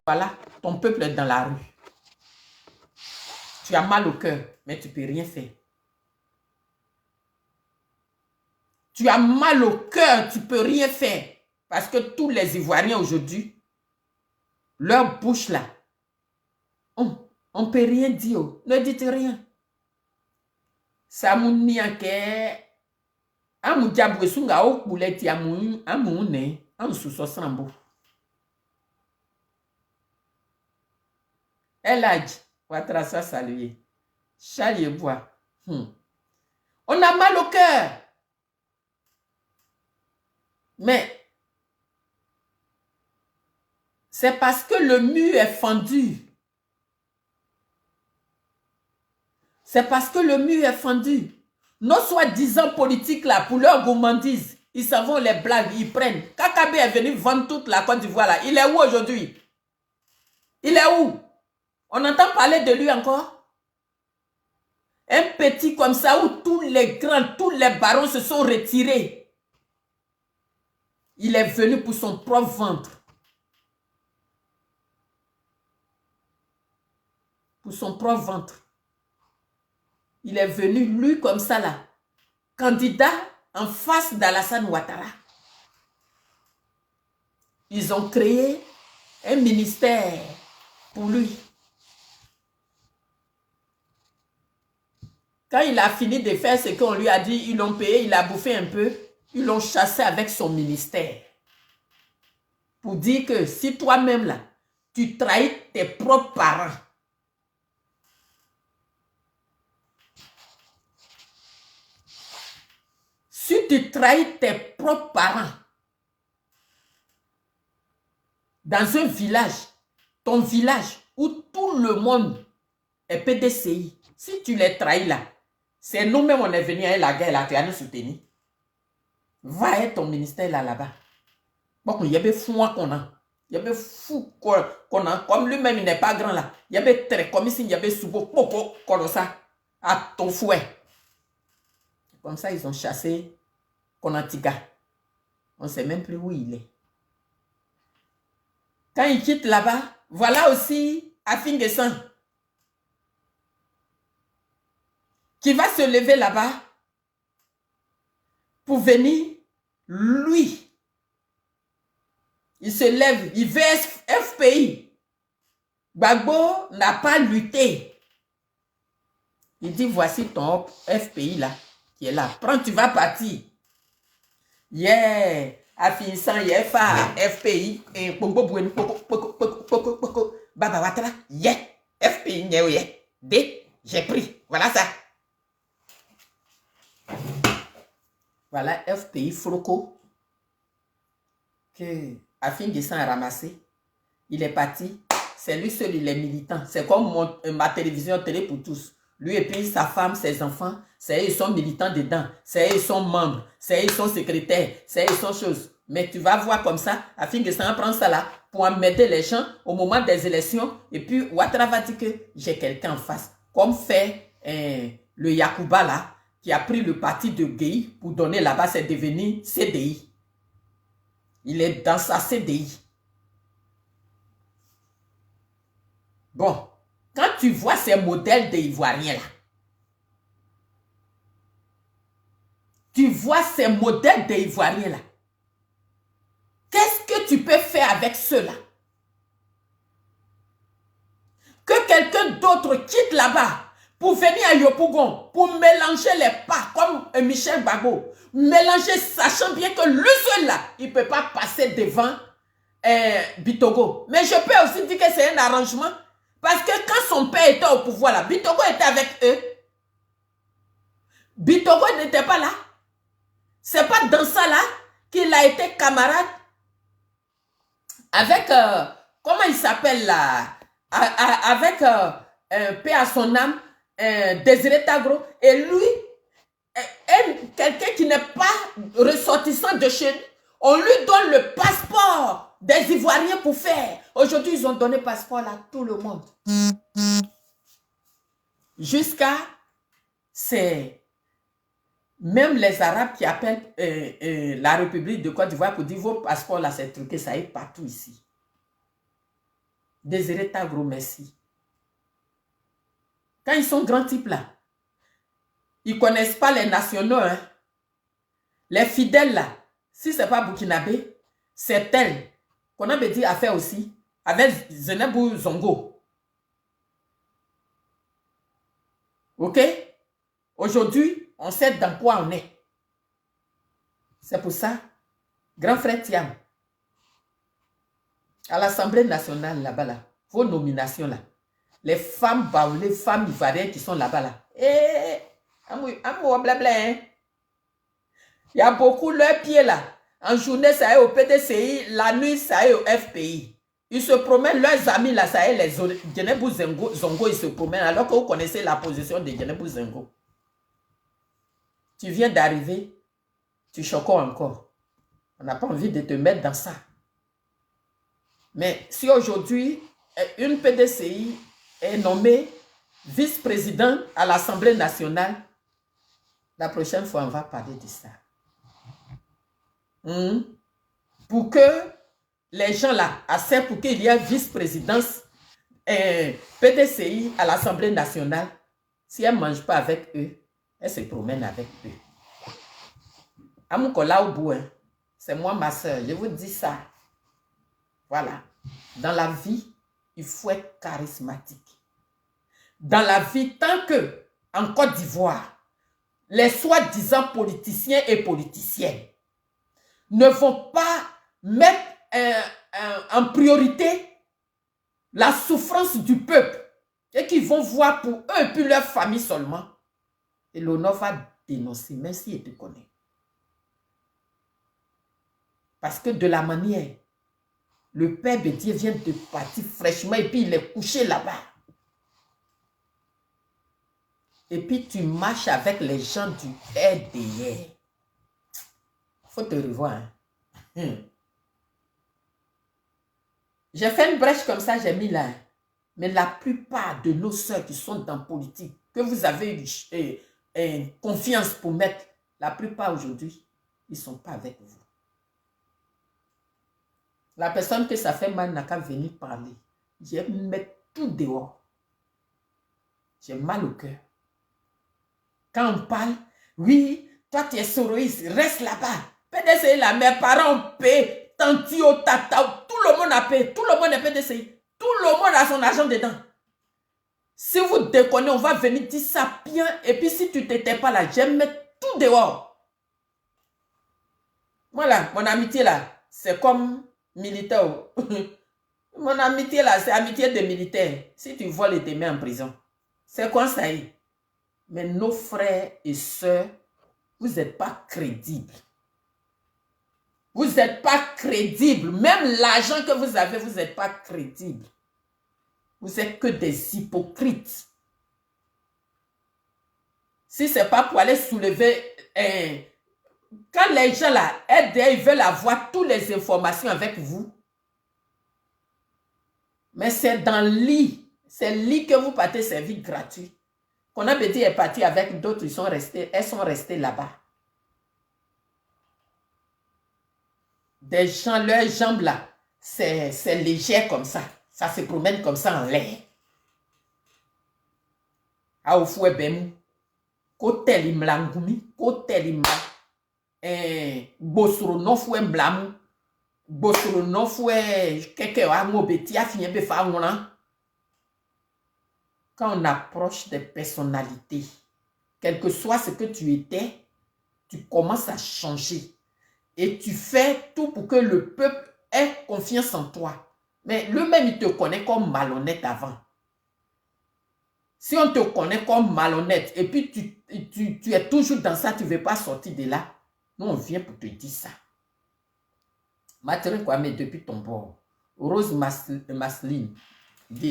Speaker 1: voilà, ton peuple est dans la rue. Tu as mal au cœur, mais tu ne peux rien faire. Tu as mal au cœur, tu ne peux rien faire. Parce que tous les Ivoiriens aujourd'hui, leur bouche là, on ne peut rien dire. Ne dites rien. Samouniake, Amoudjabouesunga au bouleti amoune, Amoussoussosrambo. Eladj, Ouattara saluer. Chaliebois. On a mal au cœur. Mais c'est parce que le mur est fendu. C'est parce que le mur est fendu. Nos soi-disant politiques là, pour leur gourmandise, ils s'en vont les blagues, ils prennent. Kakabe est venu vendre toute la Côte d'Ivoire là. Il est où aujourd'hui? Il est où? On entend parler de lui encore? Un petit comme ça où tous les grands, tous les barons se sont retirés. Il est venu pour son propre ventre. Pour son propre ventre. Il est venu, lui, comme ça, là. Candidat en face d'Alassane Ouattara. Ils ont créé un ministère pour lui. Quand il a fini de faire ce qu'on lui a dit, ils l'ont payé, il a bouffé un peu, ils l'ont chassé avec son ministère. Pour dire que si toi-même là, tu trahis tes propres parents, si tu trahis tes propres parents dans un village, ton village où tout le monde est PDCI, si tu les trahis là, c'est nous-mêmes on est venus à la guerre là, tu as nous soutenu. Va être ton ministère là-bas. Bon, il y avait fou qu'on a. Il y avait fou qu'on a. Comme lui-même, il n'est pas grand là. Il y avait très comme ici, il y avait souvent popo comme ça. À ton fouet. Comme ça, ils ont chassé Konatiga. On ne sait même plus où il est. Quand il quitte là-bas, voilà aussi Afingesan qui va se lever là-bas pour venir, lui. Il se lève, il veut FPI. Gbagbo n'a pas lutté. Il dit, voici ton FPI là, qui est là. Prends, tu vas partir. Yeah, Afinsan, yeah, FPI, et Baba Ouattara, yeah, FPI, yeah, D, j'ai pris. Voilà ça. Voilà FPI Froco que Afingesan a ramassé. Il est parti. C'est lui seul, il est militant. C'est comme ma télévision télé pour tous. Lui et puis sa femme, ses enfants, c'est eux, ils sont militants dedans. C'est eux, ils sont membres. C'est eux, ils sont secrétaires. C'est eux, ils sont choses. Mais tu vas voir comme ça, Afingesan prend ça là pour emmerder les gens au moment des élections. Et puis Ouattara va dire que j'ai quelqu'un en face. Comme fait le Yacouba là, qui a pris le parti de Gueye pour donner là-bas, c'est devenu CDI. Il est dans sa CDI. Bon, quand tu vois ces modèles d'Ivoiriens là, tu vois ces modèles d'Ivoiriens là, qu'est-ce que tu peux faire avec ceux-là? Que quelqu'un d'autre quitte là-bas pour venir à Yopougon, pour mélanger les pas comme Michel Gbagbo, mélanger, sachant bien que lui seul là, il ne peut pas passer devant Bitogo. Mais je peux aussi dire que c'est un arrangement. Parce que quand son père était au pouvoir là, Bitogo était avec eux. Bitogo n'était pas là. C'est pas dans ça là qu'il a été camarade avec, comment il s'appelle là, avec, paix à son âme, Désiré Tagro. Et lui, quelqu'un qui n'est pas ressortissant de chez nous, on lui donne le passeport des Ivoiriens pour faire. Aujourd'hui, ils ont donné passeport à tout le monde. Jusqu'à c'est même les Arabes qui appellent la République de Côte d'Ivoire pour dire vos passeports là, c'est truqué, ça est partout ici. Désiré Tagro, merci. Quand ils sont grands types là, ils ne connaissent pas les nationaux. Hein. Les fidèles là, si ce n'est pas Burkinabé, c'est elle qu'on a dit à faire aussi avec Zenebou Zongo. Ok? Aujourd'hui, on sait dans quoi on est. C'est pour ça, grand frère Thiam, à l'Assemblée nationale là-bas, là, vos nominations là, les femmes baoulées, les femmes ivoiriennes qui sont là-bas là, il y a beaucoup leurs pieds là. En journée, ça est au PDCI, la nuit, ça est au FPI. Ils se promènent, leurs amis là, ça est les Djenebou Zongo, ils se promènent, alors que vous connaissez la position de Djenebou Zongo. Tu viens d'arriver, tu choques encore. On n'a pas envie de te mettre dans ça. Mais si aujourd'hui, une PDCI est nommée vice-président à l'Assemblée nationale. La prochaine fois, on va parler de ça. Pour que les gens là acceptent pour qu'il y ait vice-présidence PDCI à l'Assemblée nationale. Si elle ne mange pas avec eux, elle se promène avec eux. Amukola au bout, c'est moi ma soeur, je vous dis ça. Voilà. Dans la vie, il faut être charismatique. Dans la vie, tant que en Côte d'Ivoire, les soi-disant politiciens et politiciennes ne vont pas mettre en priorité la souffrance du peuple et qu'ils vont voir pour eux et puis leur famille seulement, et l'honneur va dénoncer, même s'il te connaît. Parce que de la manière, le Père Bédier vient de partir fraîchement et puis il est couché là-bas. Et puis tu marches avec les gens du RDR. Faut te revoir. J'ai fait une brèche comme ça, j'ai mis là. Mais la plupart de nos sœurs qui sont dans la politique, que vous avez eu confiance pour mettre, la plupart aujourd'hui, ils ne sont pas avec vous. La personne que ça fait mal n'a qu'à venir parler. Je vais mettre tout dehors. J'ai mal au cœur. Quand on parle, oui, toi tu es soroïste, reste là-bas. PDCI là, mes parents paient, tantio, tata, tout le monde a payé, tout le monde est PDCI. Tout le monde a son argent dedans. Si vous déconnez, on va venir dire ça bien. Et puis si tu t'étais pas là, je vais mettre tout dehors. Voilà, mon amitié là, c'est comme militaire. Mon amitié là, c'est amitié de militaire. Si tu voles et te mets en prison, c'est quoi ça y est? Mais nos frères et sœurs, vous n'êtes pas crédibles. Vous n'êtes pas crédibles. Même l'argent que vous avez, vous n'êtes pas crédibles. Vous n'êtes que des hypocrites. Si ce n'est pas pour aller soulever... quand les gens là, ils veulent avoir toutes les informations avec vous. Mais c'est dans lit. C'est lit que vous partez servir gratuit. Qu'on a dit est parti avec d'autres, elles sont restées là-bas. Des gens, leurs jambes là, c'est léger comme ça. Ça se promène comme ça en l'air. A au fouet bemou. Kote li mlangoumi. Kote li mla. Bosoro non fouet mblamou. Bosoro non fouet keke wa ngobeti a finye be fa ngona. Quand on approche des personnalités, quel que soit ce que tu étais, tu commences à changer. Et tu fais tout pour que le peuple ait confiance en toi. Mais lui-même, il te connaît comme malhonnête avant. Si on te connaît comme malhonnête et puis tu es toujours dans ça, tu ne veux pas sortir de là, nous, on vient pour te dire ça. Mathurin Kwame, depuis ton bord, Rose Masseline,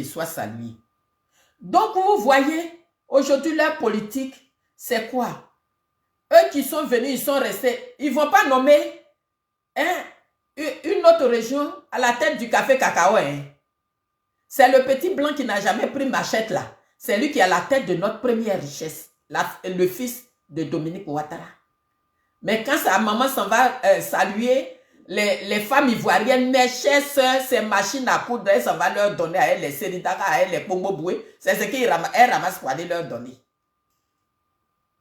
Speaker 1: sois saluée. Donc, vous voyez, aujourd'hui, leur politique, c'est quoi? Eux qui sont venus, ils sont restés. Ils ne vont pas nommer une autre région à la tête du café cacao. C'est le petit blanc qui n'a jamais pris machette là. C'est lui qui est à la tête de notre première richesse. Le fils de Dominique Ouattara. Mais quand sa maman s'en va saluer les femmes ivoiriennes, mes chères soeurs, ces machines à coudre, elle s'en va leur donner à elle les séridaka, à elle les pongoboué. C'est ce qu'elle ramasse pour aller leur donner.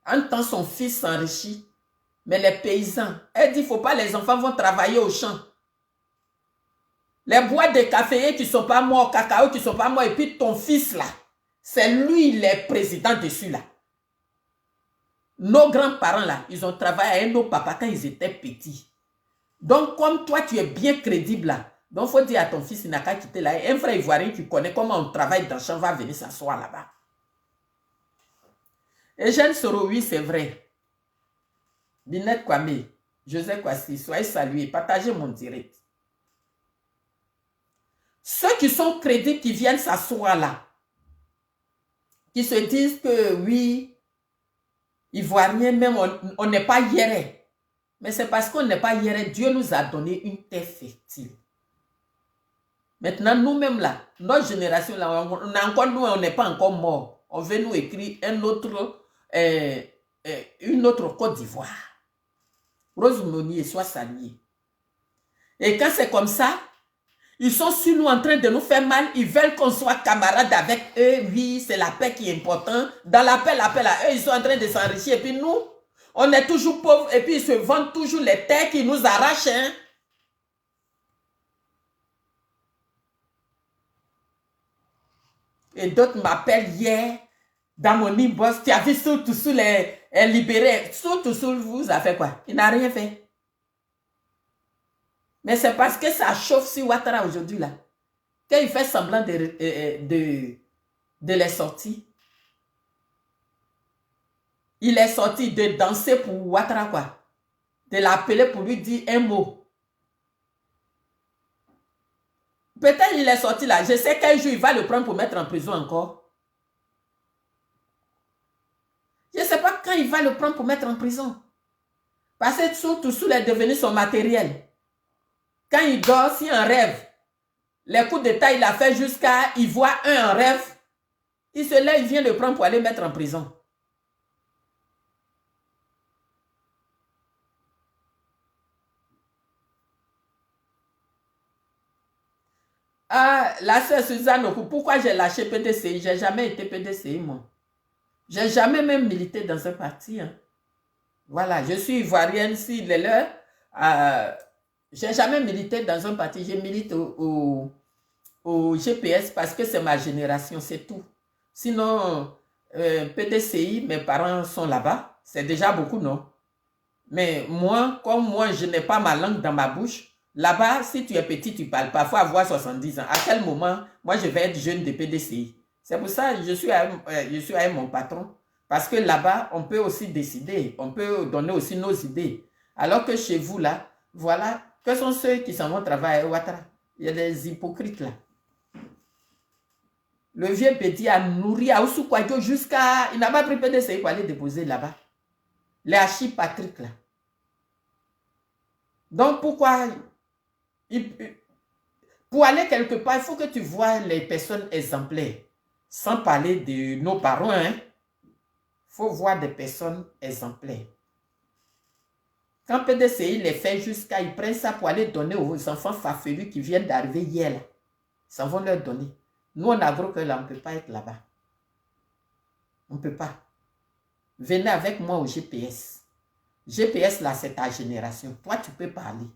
Speaker 1: En temps, son fils s'enrichit. Mais les paysans, elle dit, il ne faut pas, les enfants vont travailler au champ. Les boîtes de caféiers qui ne sont pas morts, cacao qui ne sont pas morts, et puis ton fils là, c'est lui le président dessus là. Nos grands-parents là, ils ont travaillé avec nos papas quand ils étaient petits. Donc, comme toi, tu es bien crédible là, donc il faut dire à ton fils, il n'a qu'à quitter là. Un frère ivoirien qui connaît comment on travaille dans le champ va venir s'asseoir là-bas. Eugène Soro, oui, c'est vrai. Binette Kwame, Joseph Kwasi, soyez salués, partagez mon direct. Ceux qui sont crédibles, qui viennent s'asseoir là, qui se disent que oui, Ivoiriens, même on n'est pas hier. Mais c'est parce qu'on n'est pas hier, Dieu nous a donné une terre fertile. Maintenant, nous-mêmes là, notre génération là, on n'est pas encore mort. on veut nous écrire une autre Côte d'Ivoire. Rose Monnier, soit saluée. Et quand c'est comme ça, ils sont sur nous en train de nous faire mal. Ils veulent qu'on soit camarades avec eux. Oui, c'est la paix qui est importante. Dans la paix, eux, ils sont en train de s'enrichir. Et puis nous, on est toujours pauvres. Et puis ils se vendent toujours les terres qui nous arrachent. Hein. Et d'autres m'appellent hier dans mon inbox. Tu as vu tous les libérés. Tous vous a fait quoi? Il n'a rien fait. Mais c'est parce que ça chauffe sur Ouattara aujourd'hui là. Qu'il fait semblant de les sortir. Il est sorti de danser pour Ouattara quoi. De l'appeler pour lui dire un mot. Peut-être il est sorti là. Je sais qu'un jour il va le prendre pour mettre en prison encore. Je ne sais pas quand il va le prendre pour mettre en prison. Parce que tout est devenu son matériel. Quand il dort, si un rêve, les coups d'état il a fait jusqu'à, il voit un en rêve, il se lève, il vient le prendre pour aller mettre en prison. Ah, la sœur Suzanne, pourquoi j'ai lâché PDCI? J'ai jamais été PDCI, moi. J'ai jamais même milité dans un parti. Hein. Voilà, je suis ivoirienne, si les leurs. J'ai jamais milité dans un parti. Je milite au GPS parce que c'est ma génération, c'est tout. Sinon, PDCI, mes parents sont là-bas. C'est déjà beaucoup, non? Mais moi, comme moi, je n'ai pas ma langue dans ma bouche. Là-bas, si tu es petit, tu parles. Parfois, avoir 70 ans. À quel moment, moi, je vais être jeune de PDCI? C'est pour ça que je suis avec mon patron. Parce que là-bas, on peut aussi décider. On peut donner aussi nos idées. Alors que chez vous, là, voilà, que sont ceux qui s'en vont travailler à Ouattara? Il y a des hypocrites, là. Le vieux Bédi a nourri à Oussoukwadiou jusqu'à... Il n'a pas pris PDCI pour aller déposer là-bas. Les Archipatriques, là. Donc, pourquoi... Pour aller quelque part, il faut que tu vois les personnes exemplaires. Sans parler de nos parents, hein. Il faut voir des personnes exemplaires. Quand PDCI les fait jusqu'à... Ils prennent ça pour aller donner aux enfants farfelus qui viennent d'arriver hier, là. Ils s'en vont leur donner. Nous, on a que là, on ne peut pas être là-bas. On ne peut pas. Venez avec moi au GPS. GPS, là, c'est ta génération. Toi, tu peux parler.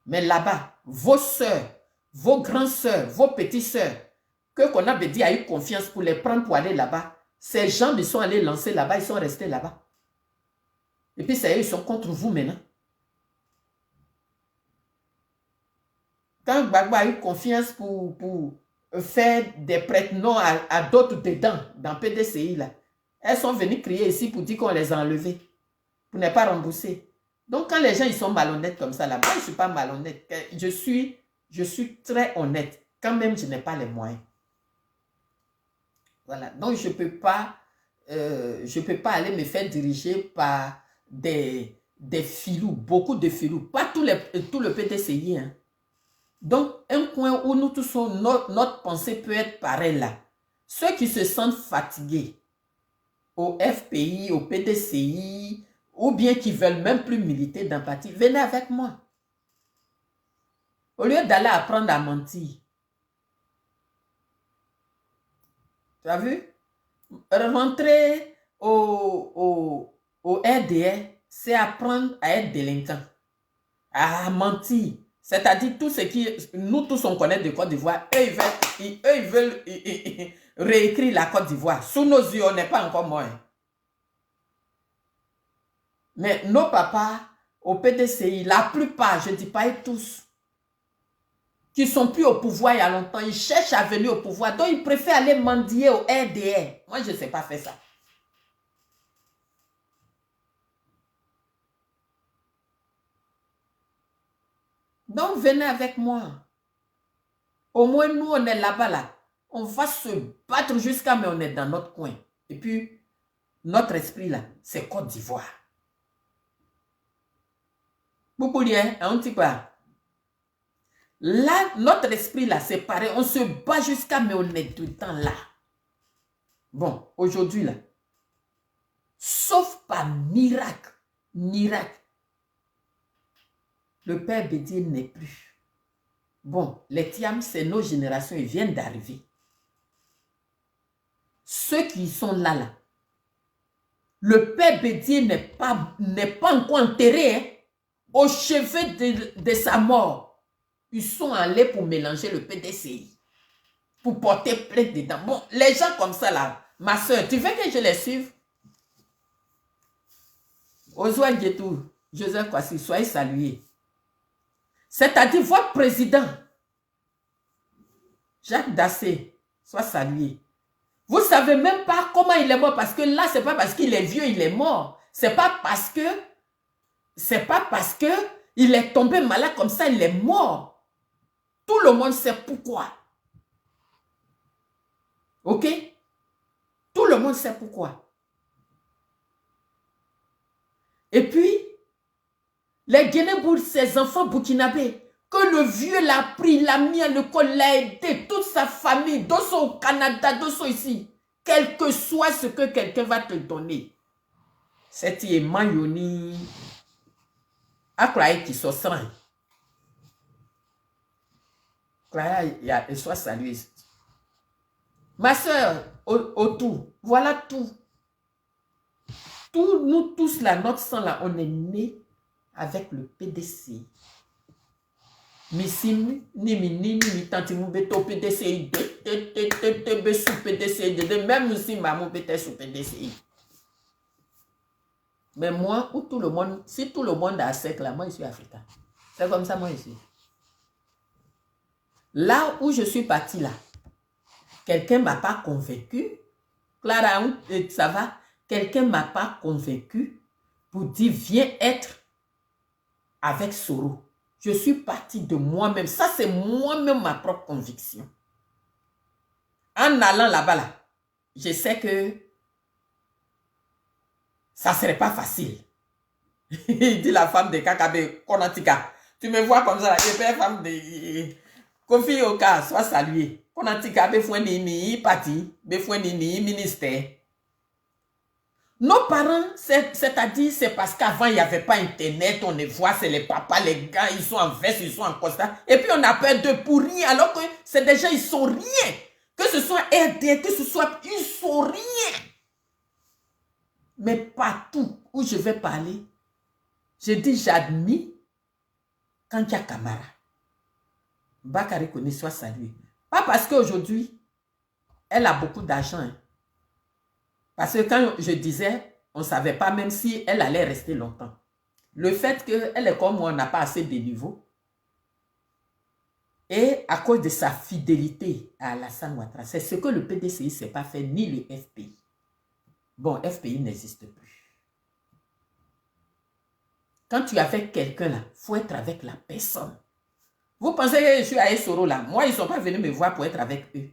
Speaker 1: Mais là-bas, vos soeurs, vos grandes soeurs, vos petites soeurs, que qu'on a dit a eu confiance pour les prendre pour aller là-bas, ces gens, ils sont allés lancer là-bas, ils sont restés là-bas. Et puis, c'est eux, ils sont contre vous maintenant. Quand Gbagbo a eu confiance pour faire des prête-noms à d'autres dedans, dans PDCI, là, elles sont venues crier ici pour dire qu'on les a enlevés, pour ne pas rembourser. Donc, quand les gens ils sont malhonnêtes comme ça, là, moi, je ne suis pas malhonnête. Je suis très honnête, quand même, je n'ai pas les moyens. Voilà. Donc, je ne peux pas aller me faire diriger par des filous, beaucoup de filous. Pas tout le PDCI, hein. Donc, un coin où nous tous sommes, notre pensée peut être pareille là. Ceux qui se sentent fatigués au FPI, au PDCI, ou bien qui ne veulent même plus militer dans le parti, venez avec moi. Au lieu d'aller apprendre à mentir. Tu as vu? Rentrer au RDR, c'est apprendre à être délinquant, à mentir. C'est-à-dire tout ce qui... Nous tous, on connaît de Côte d'Ivoire. Eux, ils veulent réécrire la Côte d'Ivoire. Sous nos yeux, on n'est pas encore morts. Mais nos papas, au PDCI, la plupart, je ne dis pas tous, qui ne sont plus au pouvoir il y a longtemps, ils cherchent à venir au pouvoir. Donc, ils préfèrent aller mendier au RDR. Moi, je ne sais pas faire ça. Donc, venez avec moi. Au moins, nous, on est là-bas, là. On va se battre jusqu'à, mais on est dans notre coin. Et puis, notre esprit, là, c'est Côte d'Ivoire. Beaucoup lien, on dit quoi? Là, notre esprit, là, c'est pareil. On se bat jusqu'à, mais on est tout le temps là. Bon, aujourd'hui là, sauf par miracle, le père Bédié n'est plus. Bon, les Thiam, c'est nos générations, ils viennent d'arriver. Ceux qui sont là, le père Bédié n'est pas encore enterré. Hein. Au chevet de sa mort, ils sont allés pour mélanger le PDCI. Pour porter plainte dedans. Bon, les gens comme ça là, ma soeur, tu veux que je les suive? Ozwa Djetou, Joseph Kwasi, soyez salués. C'est-à-dire votre président, Jacques Dassé, soit salué. Vous ne savez même pas comment il est mort, parce que là, ce n'est pas parce qu'il est vieux, il est mort. C'est pas parce que il est tombé malade comme ça, il est mort. Tout le monde sait pourquoi. Ok? Tout le monde sait pourquoi. Et puis, les Guinéens, ces enfants burkinabés, que le vieux l'a pris, l'a mis à l'école, l'a aidé, toute sa famille, d'autres sont au Canada, d'autres sont ici. Quel que soit ce que quelqu'un va te donner. C'est Yoni. Akraï qui se sent. Il soit salué. Ma soeur, au tout, voilà tout. Nous tous là, notre sang là, on est nés avec le PDC. Missim, ni tanti mou beto PDC, sous PDC, même si maman bete sous PDC. Mais moi, où tout le monde, si tout le monde a sec là, moi je suis africain. C'est comme ça, moi ici. Là où je suis parti là, quelqu'un ne m'a pas convaincu. Clara, ça va? Quelqu'un ne m'a pas convaincu pour dire viens être avec Soro. Je suis parti de moi-même. Ça, c'est moi-même ma propre conviction. En allant là-bas, là, je sais que ça ne serait pas facile. Il dit la femme de Kakabe Konatika. Tu me vois comme ça, je fais femme de Kofi Oka, sois salué. Konatika, Befoueni, parti, Befoueni, ministère. Nos parents, c'est-à-dire, c'est parce qu'avant, il n'y avait pas Internet, on les voit, c'est les papas, les gars, ils sont en veste, ils sont en costard. Et puis, on a peur de pour rien, alors que c'est des gens, ils sont rien. Que ce soit RD, que ce soit, ils sont rien. Mais partout où je vais parler, je dis, j'admire Kankia Kamara. Bakary Koné soit salué. Pas parce qu'aujourd'hui, elle a beaucoup d'argent, hein. Parce que quand je disais, on ne savait pas même si elle allait rester longtemps. Le fait qu'elle est comme moi, on n'a pas assez de niveau. Et à cause de sa fidélité à Alassane Ouattara, c'est ce que le PDCI ne s'est pas fait, ni le FPI. Bon, FPI n'existe plus. Quand tu es avec quelqu'un là, il faut être avec la personne. Vous pensez que je suis à Essoro là? Moi, ils ne sont pas venus me voir pour être avec eux.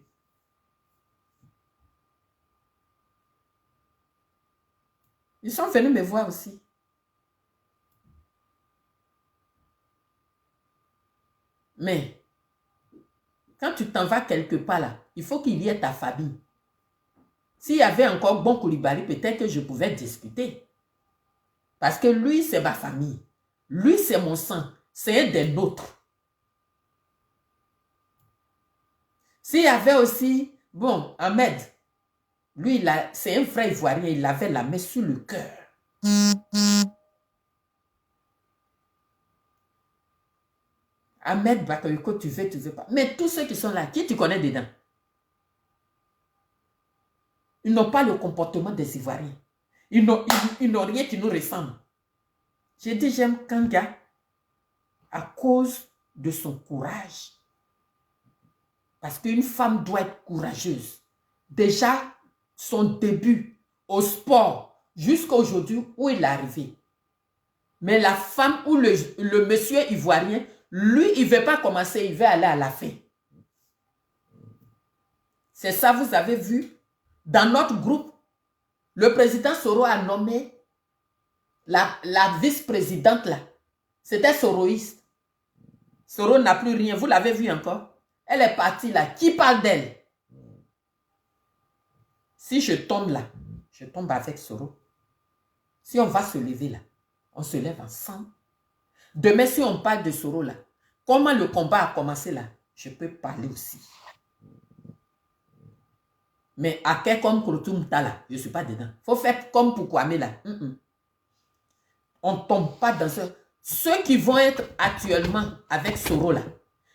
Speaker 1: Ils sont venus me voir aussi. Mais, quand tu t'en vas quelque part là, il faut qu'il y ait ta famille. S'il y avait encore Bon Coulibaly, peut-être que je pouvais discuter. Parce que lui, c'est ma famille. Lui, c'est mon sang. C'est un des nôtres. S'il y avait aussi, bon, Ahmed, lui, c'est un frère ivoirien, il avait la main sur le cœur. Ahmed Bakayoko, tu veux pas. Mais tous ceux qui sont là, qui tu connais dedans? Ils n'ont pas le comportement des Ivoiriens. Ils n'ont rien qui nous ressemble. J'ai dit, j'aime Kanga à cause de son courage. Parce qu'une femme doit être courageuse. Déjà, son début au sport, jusqu'à aujourd'hui, où il est arrivé. Mais la femme ou le monsieur ivoirien, lui, il ne veut pas commencer, il veut aller à la fin. C'est ça, vous avez vu. Dans notre groupe, le président Soro a nommé la vice-présidente là. C'était soroïste. Soro n'a plus rien. Vous l'avez vu encore? Elle est partie là. Qui parle d'elle? Si je tombe là, je tombe avec Soro. Si on va se lever là, on se lève ensemble. Demain, si on parle de Soro là, comment le combat a commencé là, je peux parler aussi. Mais à quel comme Kouroutoumta là, je ne suis pas dedans. Il faut faire comme pour Kwame là. On ne tombe pas dans ce... Ceux qui vont être actuellement avec Soro là,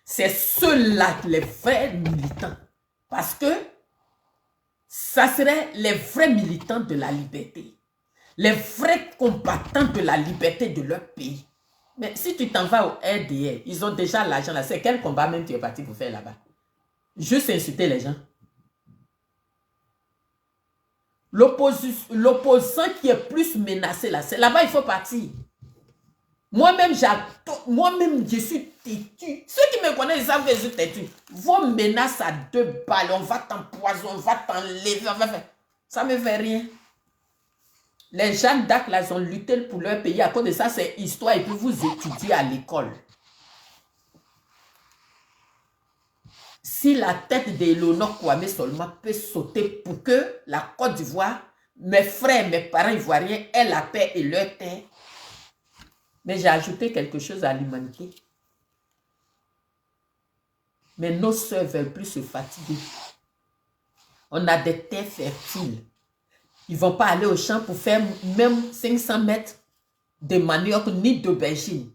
Speaker 1: c'est ceux-là, les vrais militants. Parce que ça serait les vrais militants de la liberté. Les vrais combattants de la liberté de leur pays. Mais si tu t'en vas au RDR, ils ont déjà l'argent là. C'est quel combat même tu es parti pour faire là-bas? Juste insulter les gens. L'opposant qui est plus menacé là, c'est là-bas il faut partir. Moi-même, je suis têtu. Ceux qui me connaissent, ils savent que je suis têtu. Vos menaces à 2 balles, on va t'empoisonner, on va t'enlever, on va faire... Ça ne me fait rien. Les Jeanne d'Arc, là, ils ont lutté pour leur pays. À cause de ça, c'est histoire et puis vous étudiez à l'école. Si la tête d'Éléonore Kwame seulement peut sauter pour que la Côte d'Ivoire, mes frères, mes parents ivoiriens aient la paix et leur terre. Mais j'ai ajouté quelque chose à l'humanité. Mais nos soeurs ne veulent plus se fatiguer. On a des terres fertiles. Ils ne vont pas aller au champ pour faire même 500 mètres de manioc ni d'aubergine.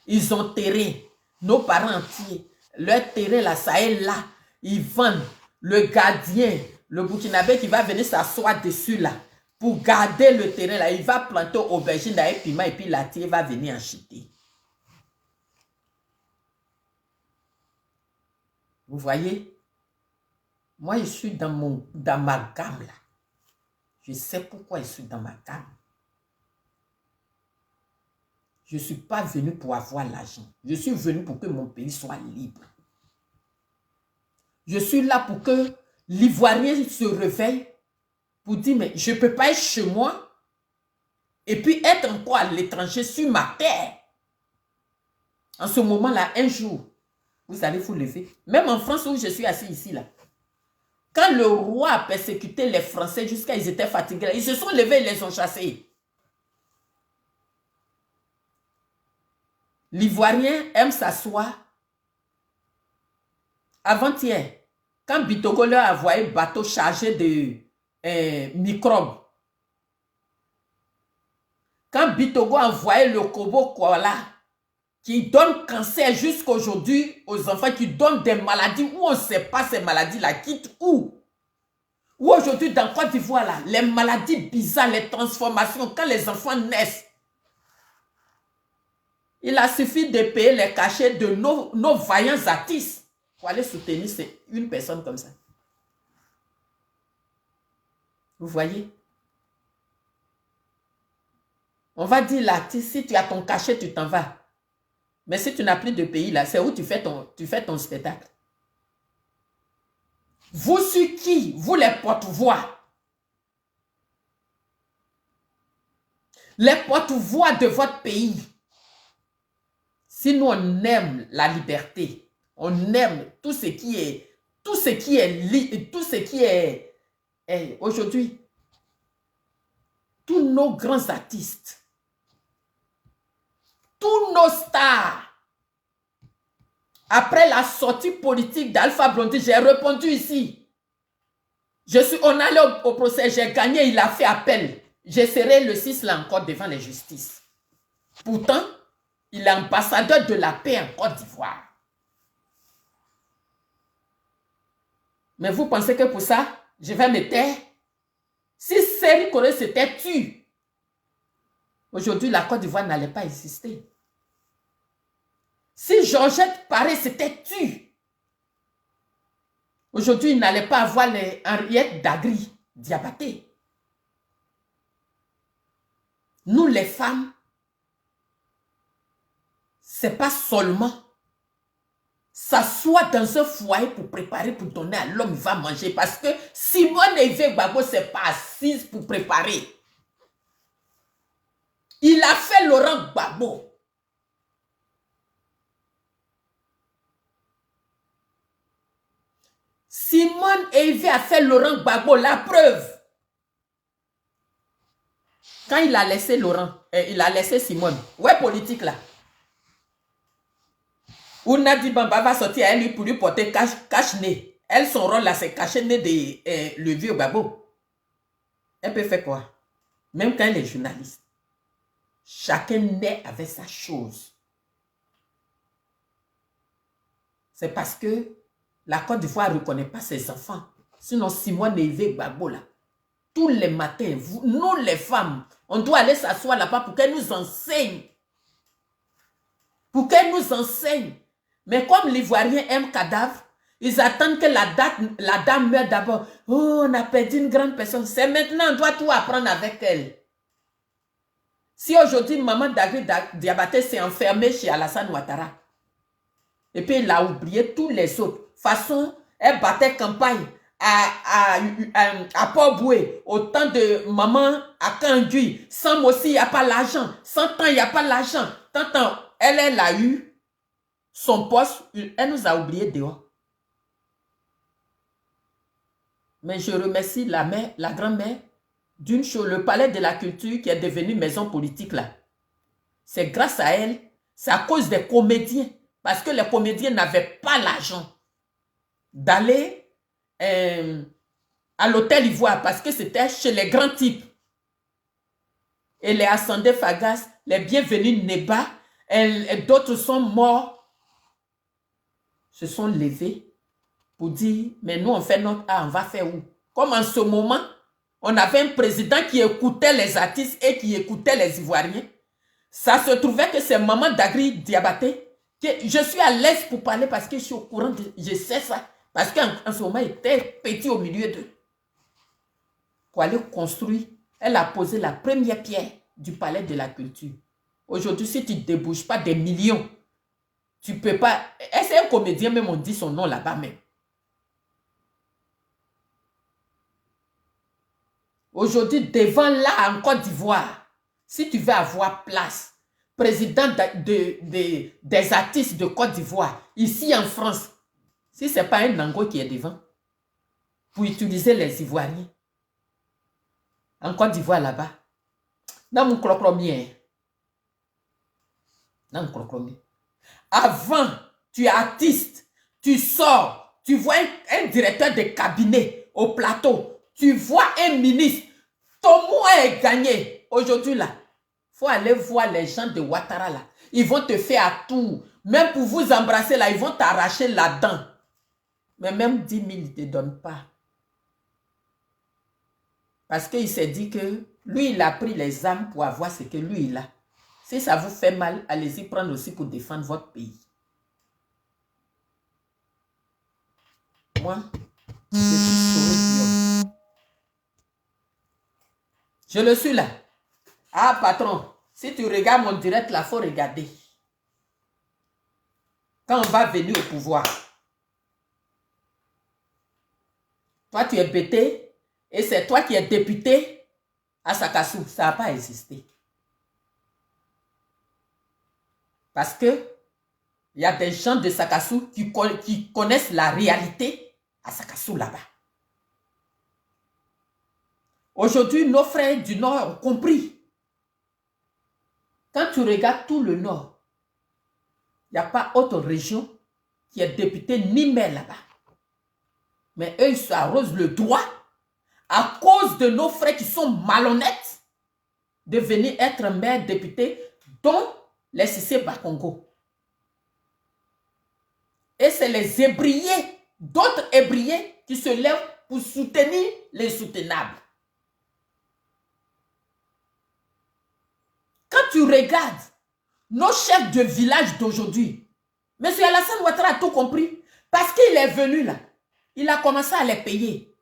Speaker 1: Ils ont terrain. Nos parents entiers. Leur terrain là, ça est là. Ils vendent. Le gardien, le Burkinabé qui va venir s'asseoir dessus là. Pour garder le terrain là, il va planter aubergine avec piment et puis la terre va venir acheter. Vous voyez? Moi, je suis dans ma gamme là. Je sais pourquoi je suis dans ma gamme. Je ne suis pas venu pour avoir l'argent. Je suis venu pour que mon pays soit libre. Je suis là pour que l'Ivoirien se réveille pour dire, mais je ne peux pas être chez moi et puis être encore à l'étranger sur ma terre. En ce moment-là, un jour, vous allez vous lever. Même en France où je suis assis ici, là. Quand le roi a persécuté les Français jusqu'à ils étaient fatigués, ils se sont levés et les ont chassés. L'Ivoirien aime s'asseoir. Avant-hier, quand Bitogo leur a envoyé un bateau chargé de microbes, quand Bitogo a envoyé le Kobo Koala, qui donne cancer jusqu'à aujourd'hui aux enfants, qui donne des maladies où on ne sait pas ces maladies-là quittent où. Ou aujourd'hui dans Côte d'Ivoire, là, les maladies bizarres, les transformations, quand les enfants naissent, il a suffi de payer les cachets de nos vaillants artistes pour aller soutenir une personne comme ça. Vous voyez? On va dire l'artiste, si tu as ton cachet, tu t'en vas. Mais si tu n'as plus de pays, là, c'est où tu fais ton spectacle. Vous sur qui? Vous les porte-voix. Les porte-voix de votre pays. Si nous, on aime la liberté, on aime tout ce qui est aujourd'hui, tous nos grands artistes, tous nos stars, après la sortie politique d'Alpha Blondy, j'ai répondu ici. On allait au procès, j'ai gagné, il a fait appel. Je serai le 6 là encore devant les justices. Pourtant, il est ambassadeur de la paix en Côte d'Ivoire. Mais vous pensez que pour ça, je vais me taire? Si Séri Corée s'était tué, aujourd'hui la Côte d'Ivoire n'allait pas exister. Si Georgette Paré s'était tué, aujourd'hui il n'allait pas avoir les Henriette Dagri, Diabaté. Nous les femmes, c'est pas seulement s'asseoir dans un foyer pour préparer, pour donner à l'homme, il va manger. Parce que Simone Evé Gbagbo, c'est pas assise pour préparer. Il a fait Laurent Gbagbo. Simone Evé a fait Laurent Gbagbo, la preuve. Quand il a laissé il a laissé Simone. Ouais, politique là. Où Nadi Bamba va sortir à elle pour lui porter cache-nez. Elle, son rôle là, c'est cacher nez de le vieux Gbagbo. Elle peut faire quoi? Même quand elle est journaliste. Chacun naît avec sa chose. C'est parce que la Côte d'Ivoire ne reconnaît pas ses enfants. Sinon, Simone Evé Gbagbo là, tous les matins, nous les femmes, on doit aller s'asseoir là-bas pour qu'elle nous enseigne. Pour qu'elle nous enseigne. Mais comme l'Ivoirien aime cadavre, ils attendent que la dame meure d'abord. Oh, on a perdu une grande personne. C'est maintenant, on doit tout apprendre avec elle. Si aujourd'hui, maman Dagri Diabaté s'est enfermée chez Alassane Ouattara, et puis il a oublié tous les autres. De toute façon, elle battait campagne à Port-Boué, au temps de maman à Kangui. Sans Mossi, il n'y a pas l'argent. Sans temps, il n'y a pas l'argent. Tant, elle a eu son poste, elle nous a oublié dehors. Mais je remercie la grand-mère d'une chose, le palais de la culture qui est devenu maison politique là. C'est grâce à elle, c'est à cause des comédiens. Parce que les comédiens n'avaient pas l'argent d'aller à l'hôtel Ivoire parce que c'était chez les grands types. Et les Ascendés Fagas, les Bienvenus Neba, d'autres sont morts, se sont levés pour dire, mais nous on fait notre art, on va faire où? Comme en ce moment, on avait un président qui écoutait les artistes et qui écoutait les Ivoiriens. Ça se trouvait que c'est Maman Dagri Diabaté. Je suis à l'aise pour parler parce que je suis au courant, je sais ça. Parce qu'en ce moment, il était petit au milieu d'eux. Pour aller construire, elle a posé la première pierre du palais de la culture. Aujourd'hui, si tu ne débouches pas des millions, tu ne peux pas... C'est un comédien, même on dit son nom là-bas même. Aujourd'hui, devant là, en Côte d'Ivoire, si tu veux avoir place, président des artistes de Côte d'Ivoire, ici en France, si ce n'est pas un Nango qui est devant, pour utiliser les Ivoiriens, en Côte d'Ivoire là-bas, dans mon croque-romier, avant, tu es artiste, tu sors, tu vois un directeur de cabinet au plateau, tu vois un ministre, ton mot est gagné. Aujourd'hui là, il faut aller voir les gens de Ouattara là. Ils vont te faire à tout. Même pour vous embrasser là, ils vont t'arracher la dent. Mais même 10 000, ils ne te donnent pas. Parce qu'il s'est dit que lui, il a pris les armes pour avoir ce que lui, il a. Si ça vous fait mal, allez-y prendre aussi pour défendre votre pays. Moi, je suis Soro. Je le suis là. Ah, patron, si tu regardes mon direct là, il faut regarder. Quand on va venir au pouvoir, toi, tu es bêté et c'est toi qui es député à Sakassou. Ça n'a pas existé. Parce que il y a des gens de Sakassou qui connaissent la réalité à Sakassou là-bas. Aujourd'hui, nos frères du Nord ont compris. Quand tu regardes tout le Nord, il n'y a pas autre région qui est députée ni maire là-bas. Mais eux, ils s'arrosent le droit à cause de nos frères qui sont malhonnêtes de venir être maire député, dont les Cissé Bakongo. Et c'est les ébriés, d'autres ébriés qui se lèvent pour soutenir les soutenables. Quand tu regardes nos chefs de village d'aujourd'hui, M. Alassane Ouattara a tout compris. Parce qu'il est venu là, il a commencé à les payer.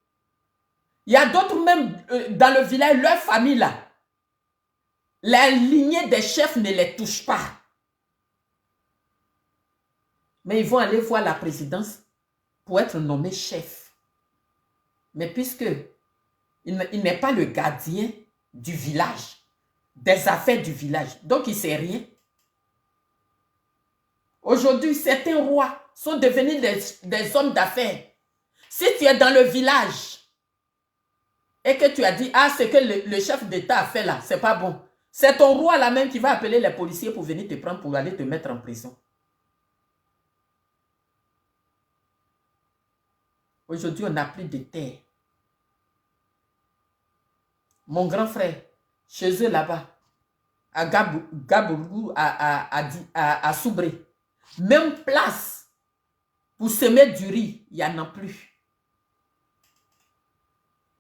Speaker 1: Il y a d'autres même dans le village, leur famille là, la lignée des chefs ne les touche pas. Mais ils vont aller voir la présidence pour être nommé chef. Mais puisque il n'est pas le gardien du village, des affaires du village, donc il ne sait rien. Aujourd'hui, certains rois sont devenus des hommes d'affaires. Si tu es dans le village et que tu as dit, ah, ce que le chef d'État a fait là, c'est pas bon. C'est ton roi là même qui va appeler les policiers pour venir te prendre, pour aller te mettre en prison. Aujourd'hui, on n'a plus de terre. Mon grand frère, chez eux là-bas, à Gabourou, à Soubré, même place pour semer du riz, il n'y en a plus.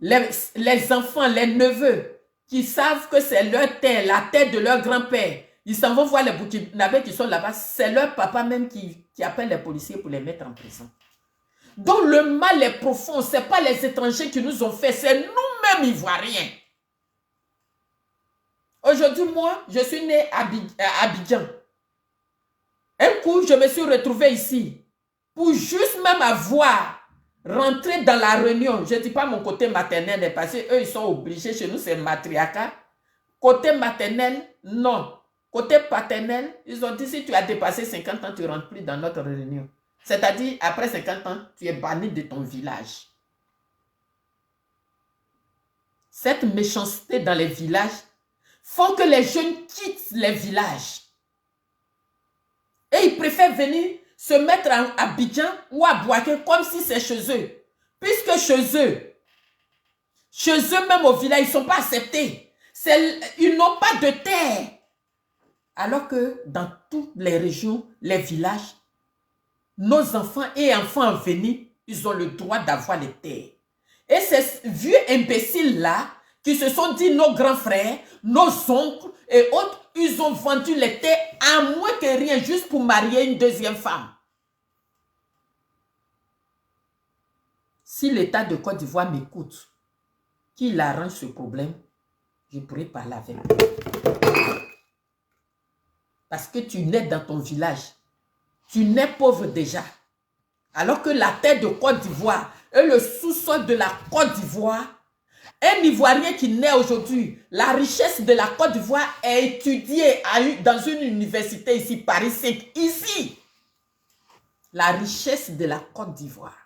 Speaker 1: Les enfants, les neveux, qui savent que c'est leur terre, la terre de leur grand-père, ils s'en vont voir les Burkinabés qui sont là-bas, c'est leur papa même qui appelle les policiers pour les mettre en prison. Donc le mal est profond, ce n'est pas les étrangers qui nous ont fait, c'est nous-mêmes Ivoiriens. Aujourd'hui, moi, je suis né à Abidjan. Un coup, je me suis retrouvée ici pour juste même avoir rentré dans la réunion. Je ne dis pas mon côté maternel, parce qu'eux, ils sont obligés. Chez nous, c'est matriarcat. Côté maternel, non. Côté paternel, ils ont dit, si tu as dépassé 50 ans, tu ne rentres plus dans notre réunion. C'est-à-dire, après 50 ans, tu es banni de ton village. Cette méchanceté dans les villages font que les jeunes quittent les villages. Et ils préfèrent venir se mettre à Abidjan ou à Bouaké comme si c'est chez eux. Puisque chez eux même au village, ils ne sont pas acceptés. Ils n'ont pas de terre. Alors que dans toutes les régions, les villages, nos enfants et enfants à venir, ils ont le droit d'avoir les terres. Et ces vieux imbéciles-là, qui se sont dit nos grands frères, nos oncles et autres, ils ont vendu les terres à moins que rien, juste pour marier une deuxième femme. Si l'État de Côte d'Ivoire m'écoute, qu'il arrange ce problème, je pourrais parler avec lui. Parce que tu nais dans ton village, tu nais pauvre déjà. Alors que la terre de Côte d'Ivoire et le sous-sol de la Côte d'Ivoire, un Ivoirien qui naît aujourd'hui, la richesse de la Côte d'Ivoire est étudiée dans une université ici, Paris 5, ici. La richesse de la Côte d'Ivoire.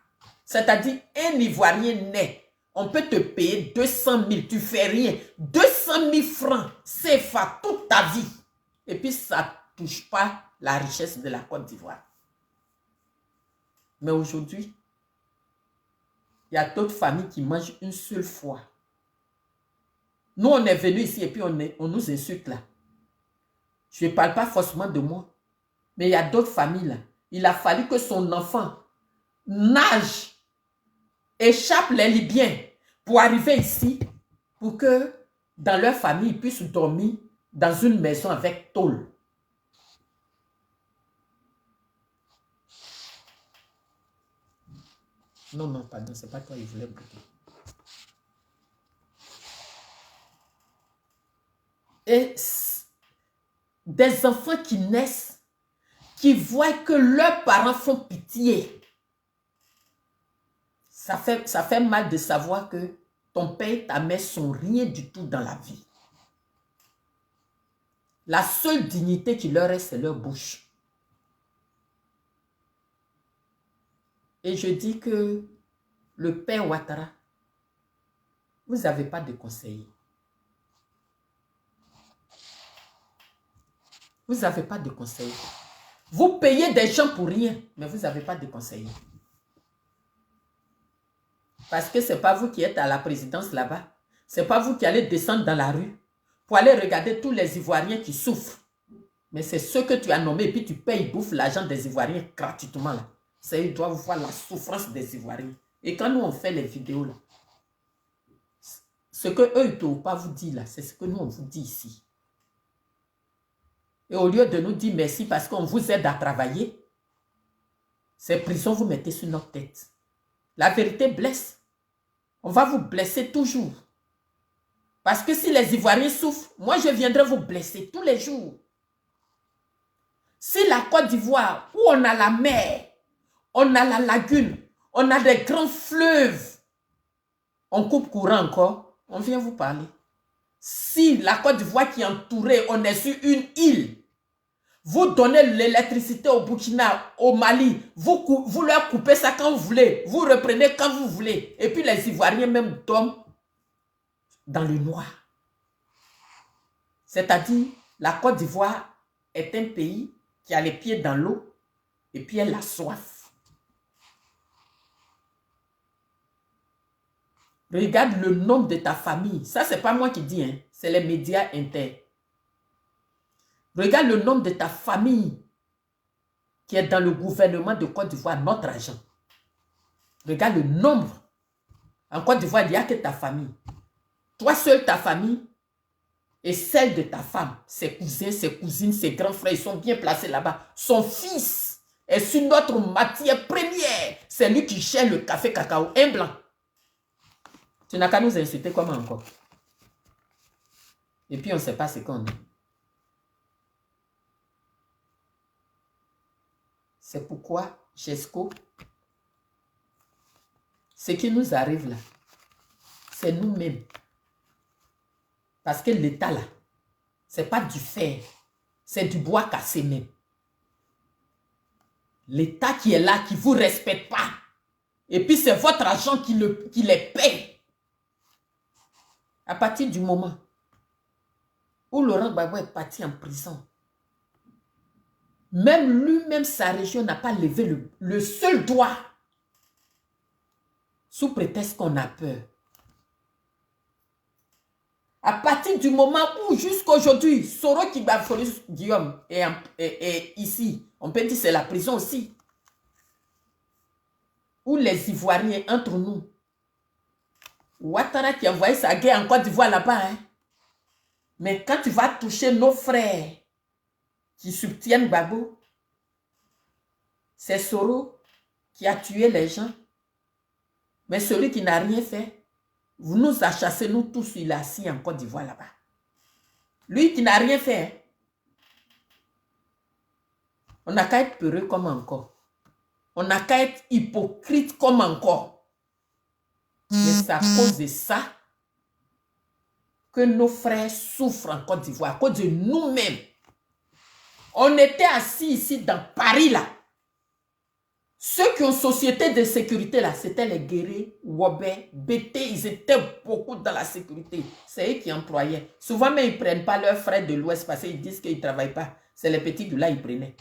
Speaker 1: C'est-à-dire, un Ivoirien naît, on peut te payer 200 000, tu fais rien, 200 000 francs CFA toute ta vie. Et puis, ça ne touche pas la richesse de la Côte d'Ivoire. Mais aujourd'hui, il y a d'autres familles qui mangent une seule fois. Nous, on est venus ici et puis on nous insulte là. Je ne parle pas forcément de moi. Mais il y a d'autres familles là. Il a fallu que son enfant nage, échappe les Libyens pour arriver ici, pour que dans leur famille, ils puissent dormir dans une maison avec tôle. Non, non, pardon, c'est pas toi, il voulait bloquer. Et des enfants qui naissent, qui voient que leurs parents font pitié. Ça fait mal de savoir que ton père et ta mère sont rien du tout dans la vie. La seule dignité qui leur reste, c'est leur bouche. Et je dis que le père Ouattara, vous n'avez pas de conseiller. Vous n'avez pas de conseiller. Vous payez des gens pour rien, mais vous n'avez pas de conseiller. Parce que ce n'est pas vous qui êtes à la présidence là-bas. Ce n'est pas vous qui allez descendre dans la rue pour aller regarder tous les Ivoiriens qui souffrent. Mais c'est ceux que tu as nommés et puis tu payes, bouffe l'argent des Ivoiriens gratuitement là. Ils doivent voir la souffrance des Ivoiriens. Et quand nous on fait les vidéos là, ce que eux ne peuvent pas vous dire là, c'est ce que nous on vous dit ici. Et au lieu de nous dire merci parce qu'on vous aide à travailler, ces prisons vous mettez sur notre tête. La vérité blesse. On va vous blesser toujours. Parce que si les Ivoiriens souffrent, moi je viendrai vous blesser tous les jours. Si la Côte d'Ivoire, où on a la mer, on a la lagune, on a des grands fleuves, on coupe courant encore, on vient vous parler. Si la Côte d'Ivoire qui est entourée, on est sur une île, Vous donnez l'électricité au Burkina, au Mali. Vous leur coupez ça quand vous voulez. Vous reprenez quand vous voulez. Et puis les Ivoiriens même dorment dans le noir. C'est-à-dire, la Côte d'Ivoire est un pays qui a les pieds dans l'eau et puis elle a soif. Regarde le nombre de ta famille. Ça, ce n'est pas moi qui dis, hein. C'est les médias internes. Regarde le nombre de ta famille qui est dans le gouvernement de Côte d'Ivoire, notre argent. Regarde le nombre. En Côte d'Ivoire, il n'y a que ta famille. Toi seul, ta famille et celle de ta femme, ses cousins, ses cousines, ses grands frères, ils sont bien placés là-bas. Son fils est sur notre matière première. C'est lui qui cherche le café cacao, un blanc. Tu n'as qu'à nous insulter comment encore? Et puis on ne sait pas ce qu'on est. C'est pourquoi, Jesco, ce qui nous arrive là, c'est nous-mêmes. Parce que l'État là, ce n'est pas du fer, c'est du bois cassé même. L'État qui est là, qui ne vous respecte pas. Et puis c'est votre argent qui les paye. À partir du moment où Laurent Gbagbo est parti en prison, même lui-même, sa région n'a pas levé le seul doigt sous prétexte qu'on a peur. À partir du moment où jusqu'à aujourd'hui, Soro Kigbaforis Guillaume est ici, on peut dire c'est la prison aussi, où les Ivoiriens entre nous, Ouattara qui a envoyé sa guerre en Côte d'Ivoire là-bas, hein? Mais quand tu vas toucher nos frères qui soutiennent Gbagbo, c'est Soro qui a tué les gens. Mais celui qui n'a rien fait, vous nous a chassés, nous tous, il est assis en Côte d'Ivoire là-bas. Lui qui n'a rien fait, hein? On n'a qu'à être peureux comme encore. On n'a qu'à être hypocrite comme encore. Mais c'est à cause de ça que nos frères souffrent en Côte d'Ivoire, à cause de nous-mêmes. On était assis ici dans Paris là. Ceux qui ont société de sécurité là, c'était les Guéré, Wobé, BT, ils étaient beaucoup dans la sécurité. C'est eux qui employaient. Souvent mais ils ne prennent pas leurs frères de l'Ouest parce qu'ils disent qu'ils ne travaillent pas. C'est les petits de là, ils prenaient.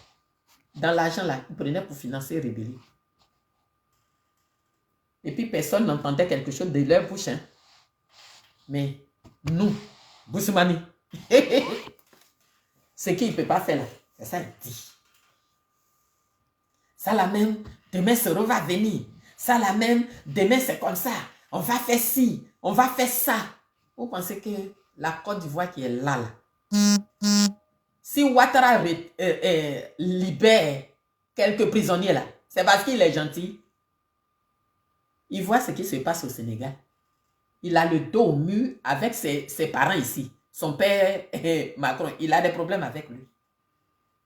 Speaker 1: Dans l'argent là, ils prenaient pour financer les rébellions. Et puis personne n'entendait quelque chose de leur bouche. Hein. Mais nous, Boussoumani, ce qu'il ne peut pas faire là, c'est ça il dit. Ça la même, demain Soro va venir. Ça la même, demain c'est comme ça. On va faire ci, on va faire ça. Vous pensez que la Côte d'Ivoire qui est là, si Ouattara libère quelques prisonniers là, c'est parce qu'il est gentil. Il voit ce qui se passe au Sénégal. Il a le dos au mur avec ses parents ici. Son père, Macron, il a des problèmes avec lui.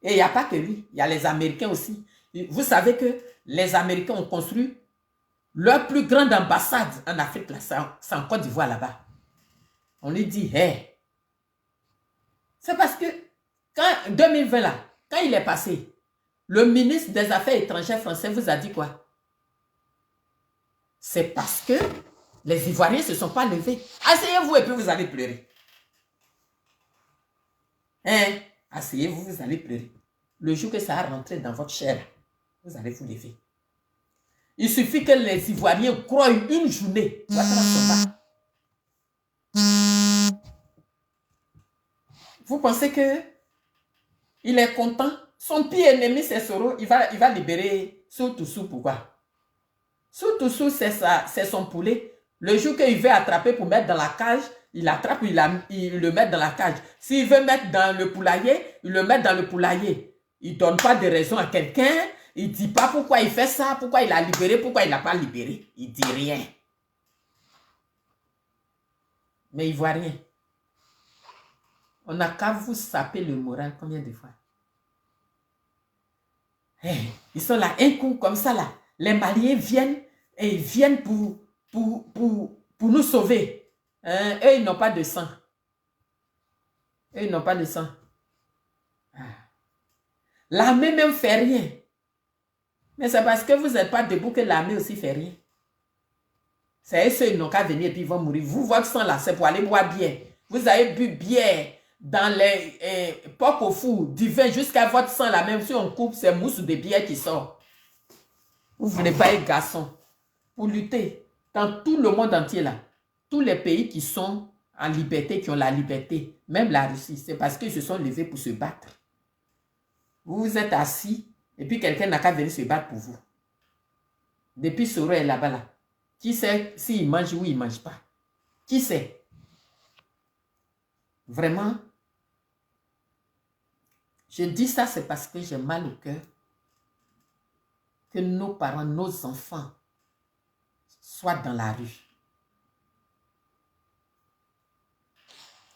Speaker 1: Et il n'y a pas que lui, il y a les Américains aussi. Vous savez que les Américains ont construit leur plus grande ambassade en Afrique, là, c'est en Côte d'Ivoire là-bas. On lui dit, hey. C'est parce que, quand 2020 là, quand il est passé, le ministre des Affaires étrangères français vous a dit quoi? C'est parce que les Ivoiriens ne se sont pas levés. Asseyez-vous et puis vous allez pleurer. Hein? Asseyez-vous, vous allez pleurer. Le jour que ça a rentré dans votre chair, vous allez vous lever. Il suffit que les Ivoiriens croient une journée. Vous pensez que il est content? Son pire ennemi, c'est Soro. Il va libérer Soutoussou. Pourquoi? Soutoussou, c'est son poulet. Le jour qu'il veut attraper pour mettre dans la cage, il attrape, il le met dans la cage. S'il veut mettre dans le poulailler, il le met dans le poulailler. Il ne donne pas de raison à quelqu'un. Il ne dit pas pourquoi il fait ça, pourquoi il a libéré, pourquoi il n'a pas libéré. Il ne dit rien. Mais il ne voit rien. On n'a qu'à vous saper le moral combien de fois. Hey, ils sont là, un coup comme ça là. Les Maliens viennent et ils viennent pour nous sauver. Hein? Eux, ils n'ont pas de sang. Eux, ils n'ont pas de sang. Ah. L'armée même fait rien. Mais c'est parce que vous n'êtes pas debout que l'armée aussi fait rien. C'est ceux qui n'ont qu'à venir et puis ils vont mourir. Vous, votre sang là, c'est pour aller boire bien. Vous avez bu bière dans les pocs au four, du vin jusqu'à votre sang là, même si on coupe, c'est mousse de bière qui sort. Vous ne voulez pas être garçon. Pour lutter dans tout le monde entier là, tous les pays qui sont en liberté, qui ont la liberté, même la Russie, c'est parce qu'ils se sont levés pour se battre. Vous vous êtes assis et puis quelqu'un n'a qu'à venir se battre pour vous. Depuis Soro est là-bas là. Qui sait s'il mange ou il ne mange pas? Qui sait? Vraiment, je dis ça, c'est parce que j'ai mal au cœur que nos parents, nos enfants soient dans la rue.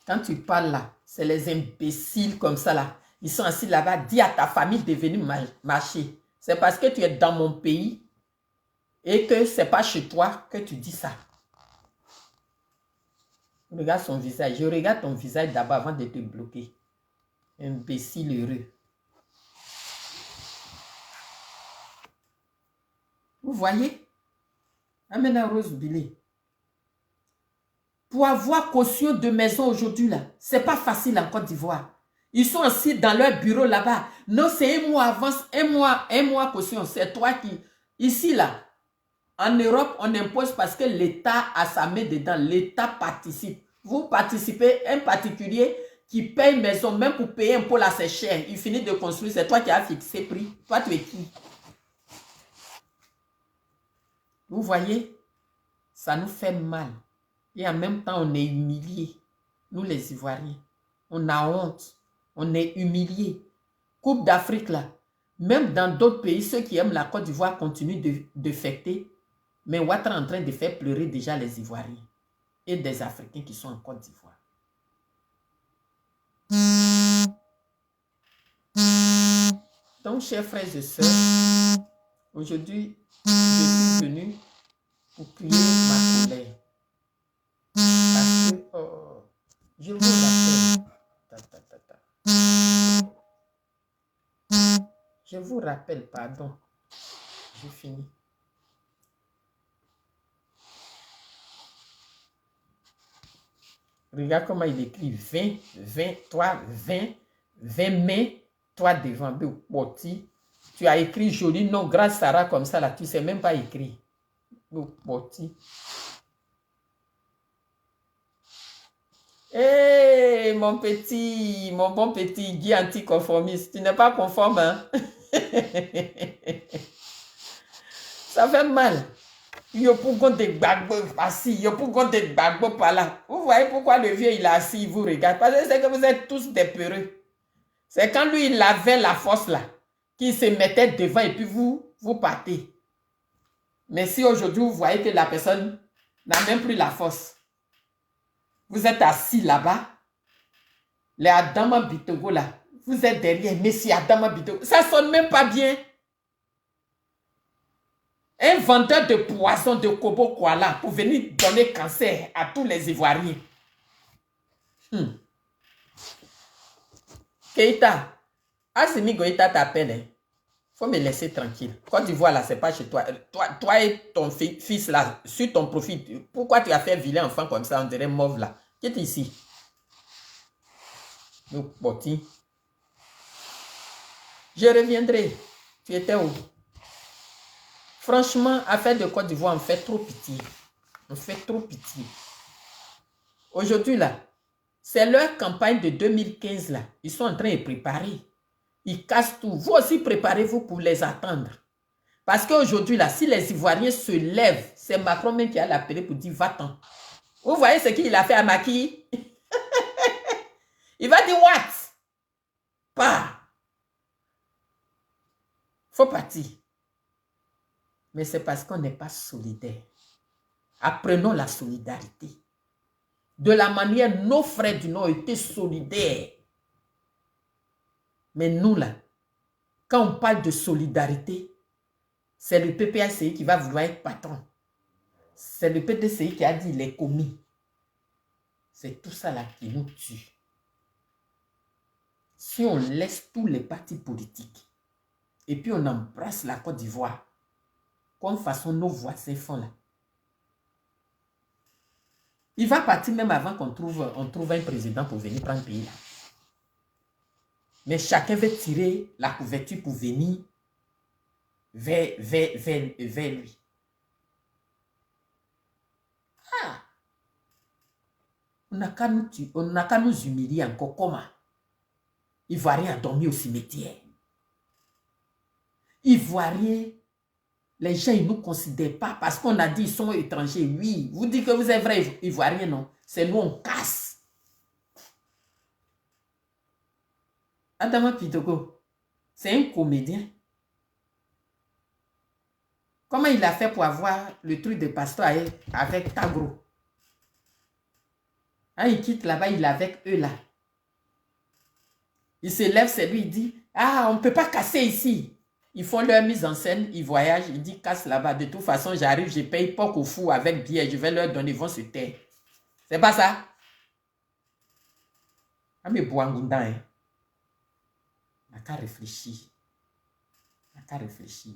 Speaker 1: Quand tu parles là, c'est les imbéciles comme ça là. Ils sont assis là-bas, dis à ta famille de venir marcher. C'est parce que tu es dans mon pays et que ce n'est pas chez toi que tu dis ça. Regarde son visage. Je regarde ton visage d'abord avant de te bloquer. Imbécile heureux. Vous voyez? Amena Rose Billy. Pour avoir caution de maison aujourd'hui, là, c'est pas facile en Côte d'Ivoire. Ils sont assis dans leur bureau là-bas. Non, c'est un mois avance, un mois caution. C'est toi qui... Ici, là, en Europe, on impose parce que l'État a sa main dedans. L'État participe. Vous participez, un particulier qui paye maison, même pour payer un pot là, c'est cher. Il finit de construire, c'est toi qui as fixé le prix. Toi, tu es qui? Vous voyez? Ça nous fait mal. Et en même temps, on est humiliés. Nous, les Ivoiriens. On a honte. On est humiliés. Coupe d'Afrique, là. Même dans d'autres pays, ceux qui aiment la Côte d'Ivoire continuent de fêter. Mais Ouattara est en train de faire pleurer déjà les Ivoiriens. Et des Africains qui sont en Côte d'Ivoire. Donc, chers frères et sœurs, aujourd'hui, je suis venu pour crier ma colère. Parce que, je vous rappelle, je vous rappelle, pardon, j'ai fini. Regarde comment il écrit 20, toi, 20 mai, toi devant, tu as écrit joli nom, grâce Sarah comme ça, là, tu ne sais même pas écrire. Hé, mon bon petit Guy anticonformiste, tu n'es pas conforme, hein? Ça fait mal. Yo pourquoi des gbagbo assis, yo pourquoi des gbagbo par là. Vous voyez pourquoi le vieux il est assis, il vous regarde. Parce que c'est que vous êtes tous des peureux. C'est quand lui il avait la force là, qu'il se mettait devant et puis vous partez. Mais si aujourd'hui vous voyez que la personne n'a même plus la force, vous êtes assis là-bas, les Adama Bitogo là, vous êtes derrière, mais si Adama Bitogo, ça sonne même pas bien. Un vendeur de poison de Kobo Kuala pour venir donner cancer à tous les Ivoiriens. Keita, Assimi Goïta t'appelle. Il faut me laisser tranquille. Côte d'Ivoire là, c'est pas chez toi. Toi et ton fils là, sur ton profil, pourquoi tu as fait vilain enfant comme ça, on dirait mauve là? Qui est ici? Nous, Boti. Je reviendrai. Tu étais où? Franchement, affaire de Côte d'Ivoire, on fait trop pitié. On fait trop pitié. Aujourd'hui, là, c'est leur campagne de 2015, là. Ils sont en train de préparer. Ils cassent tout. Vous aussi, préparez-vous pour les attendre. Parce qu'aujourd'hui, là, si les Ivoiriens se lèvent, c'est Macron même qui a l'appelé pour dire va-t'en. Vous voyez ce qu'il a fait à Macky? Il va dire what? Pas. Faut partir. Mais c'est parce qu'on n'est pas solidaire. Apprenons la solidarité. De la manière nos frères du Nord étaient solidaires. Mais nous là, quand on parle de solidarité, c'est le PPACI qui va vouloir être patron. C'est le PDCI qui a dit il est commis. C'est tout ça là qui nous tue. Si on laisse tous les partis politiques et puis on embrasse la Côte d'Ivoire, comme façon nos voisins font là. Il va partir même avant qu'on trouve un président pour venir prendre le pays là. Mais chacun veut tirer la couverture pour venir vers lui. Ah! On n'a qu'à nous humilier encore. Comment? Ivoiriens a dormi au cimetière. Ivoiriens, les gens ils ne nous considèrent pas parce qu'on a dit ils sont étrangers. Oui, vous dites que vous êtes vrai Ivoirien, non? C'est nous, on casse. Adama Pitoko, c'est un comédien. Comment il a fait pour avoir le truc de pasteur avec Tagro? Hein, il quitte là-bas, il est avec eux là. Il se lève, c'est lui, il dit, ah, on ne peut pas casser ici. Ils font leur mise en scène, ils voyagent, il dit, casse là-bas. De toute façon, j'arrive, je paye pas au fou avec billet, je vais leur donner, ils vont se taire. C'est pas ça? Ah, mais Boangunda, hein. On n'a qu'à réfléchir. On n'a qu'à réfléchir.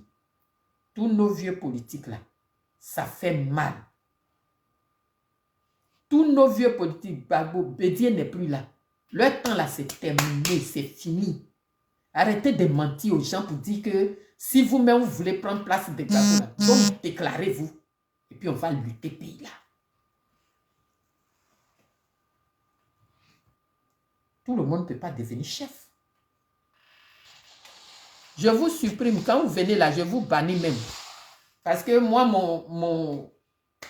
Speaker 1: Tous nos vieux politiques là, ça fait mal. Tous nos vieux politiques, Gbagbo, Bédié n'est plus là. Leur temps là, c'est terminé, c'est fini. Arrêtez de mentir aux gens pour dire que si vous-même vous voulez prendre place de Gbagbo là, donc déclarez-vous. Et puis on va lutter pays là. Tout le monde ne peut pas devenir chef. Je vous supprime. Quand vous venez là, je vous bannis même. Parce que moi,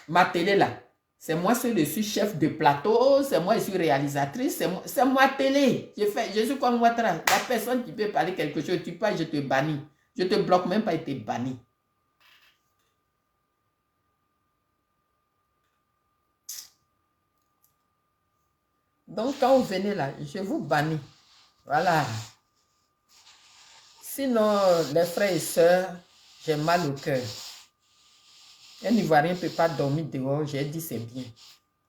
Speaker 1: ma télé là, c'est moi je suis chef de plateau, c'est moi je suis réalisatrice, c'est moi télé. Je suis comme Ouattara. La personne qui peut parler quelque chose, tu parles, je te bannis. Je te bloque même pas et te bannis. Donc quand vous venez là, je vous bannis. Voilà. Sinon, les frères et sœurs, j'ai mal au cœur. Un Ivoirien ne peut pas dormir dehors, j'ai dit c'est bien.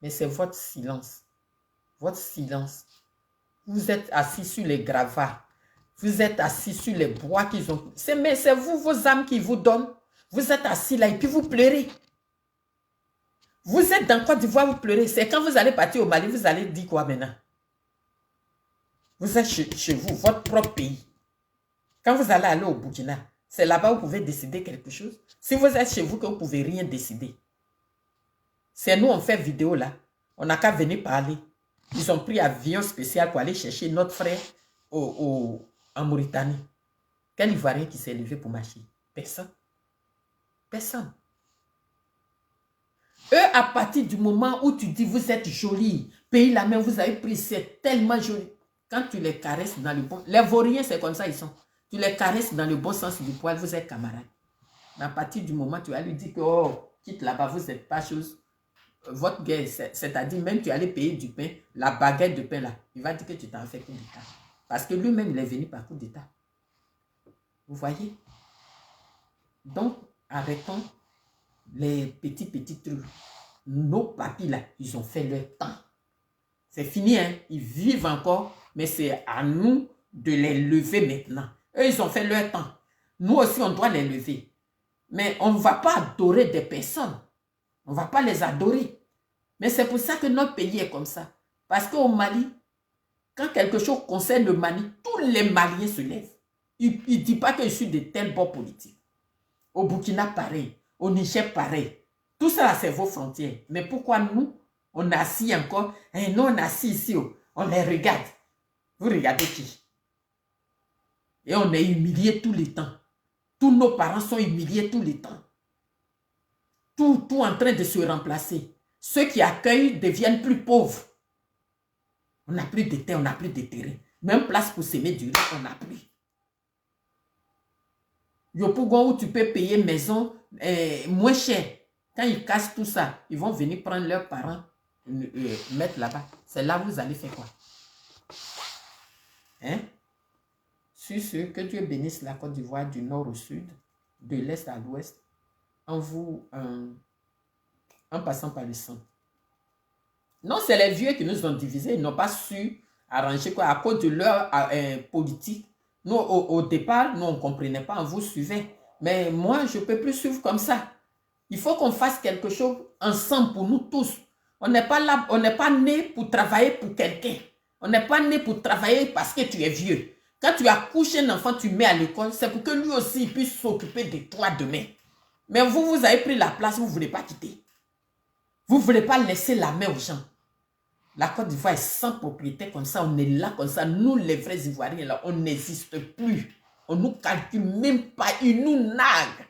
Speaker 1: Mais c'est votre silence. Votre silence. Vous êtes assis sur les gravats. Vous êtes assis sur les bois qu'ils ont. Mais c'est vous, vos âmes qui vous donnent. Vous êtes assis là et puis vous pleurez. Vous êtes dans Côte d'Ivoire, vous pleurez. C'est quand vous allez partir au Mali, vous allez dire quoi maintenant? Vous êtes chez vous, votre propre pays. Quand vous allez aller au Burkina, c'est là-bas où vous pouvez décider quelque chose. Si vous êtes chez vous, que vous ne pouvez rien décider. C'est nous, on fait vidéo là. On n'a qu'à venir parler. Ils ont pris avion spécial pour aller chercher notre frère en Mauritanie. Quel Ivoirien qui s'est levé pour marcher? Personne. Personne. Eux, à partir du moment où tu dis vous êtes joli, pays la main, vous avez pris, c'est tellement joli. Quand tu les caresses dans le bon... Les Vauriens, c'est comme ça, ils sont. Tu les caresses dans le bon sens du poil, vous êtes camarades. Mais à partir du moment où tu vas lui dire que, oh, quitte là-bas, vous n'êtes pas chose. Votre guerre, c'est-à-dire même tu allais payer du pain, la baguette de pain là, il va dire que tu t'en fais coup d'État. Parce que lui-même, il est venu par coup d'État. Vous voyez? Donc, arrêtons les petits trucs. Nos papis là, ils ont fait leur temps. C'est fini, hein? Ils vivent encore, mais c'est à nous de les lever maintenant. Eux, ils ont fait leur temps. Nous aussi, on doit les lever. Mais on ne va pas adorer des personnes. On ne va pas les adorer. Mais c'est pour ça que notre pays est comme ça. Parce qu'au Mali, quand quelque chose concerne le Mali, tous les Maliens se lèvent. Ils ne disent pas que je suis de tels bords politiques. Au Burkina, pareil. Au Niger, pareil. Tout ça, c'est vos frontières. Mais pourquoi nous, on est assis encore? Et nous, on est assis ici. On les regarde. Vous regardez qui? Et on est humilié tout le temps. Tous nos parents sont humiliés tout le temps. Tout en train de se remplacer. Ceux qui accueillent deviennent plus pauvres. On n'a plus de terre, on n'a plus de terrain. Même place pour s'aimer du riz, on n'a plus. Yopougon, où tu peux payer maison moins cher. Quand ils cassent tout ça, ils vont venir prendre leurs parents, mettre là-bas. C'est là où vous allez faire quoi? Hein? Sur ce, que Dieu bénisse la Côte d'Ivoire du nord au sud, de l'est à l'ouest, en passant par le centre. Non, c'est les vieux qui nous ont divisés. Ils n'ont pas su arranger quoi. À cause de leur politique, Nous, au départ, nous, on ne comprenait pas, on vous suivait. Mais moi, je ne peux plus suivre comme ça. Il faut qu'on fasse quelque chose ensemble pour nous tous. On n'est pas là, on n'est pas né pour travailler pour quelqu'un. On n'est pas né pour travailler parce que tu es vieux. Quand tu accouches un enfant, tu mets à l'école, c'est pour que lui aussi il puisse s'occuper de toi demain. Mais vous, vous avez pris la place, vous ne voulez pas quitter. Vous ne voulez pas laisser la main aux gens. La Côte d'Ivoire est sans propriété comme ça, on est là comme ça. Nous, les vrais Ivoiriens, là, on n'existe plus. On ne nous calcule même pas, ils nous narguent.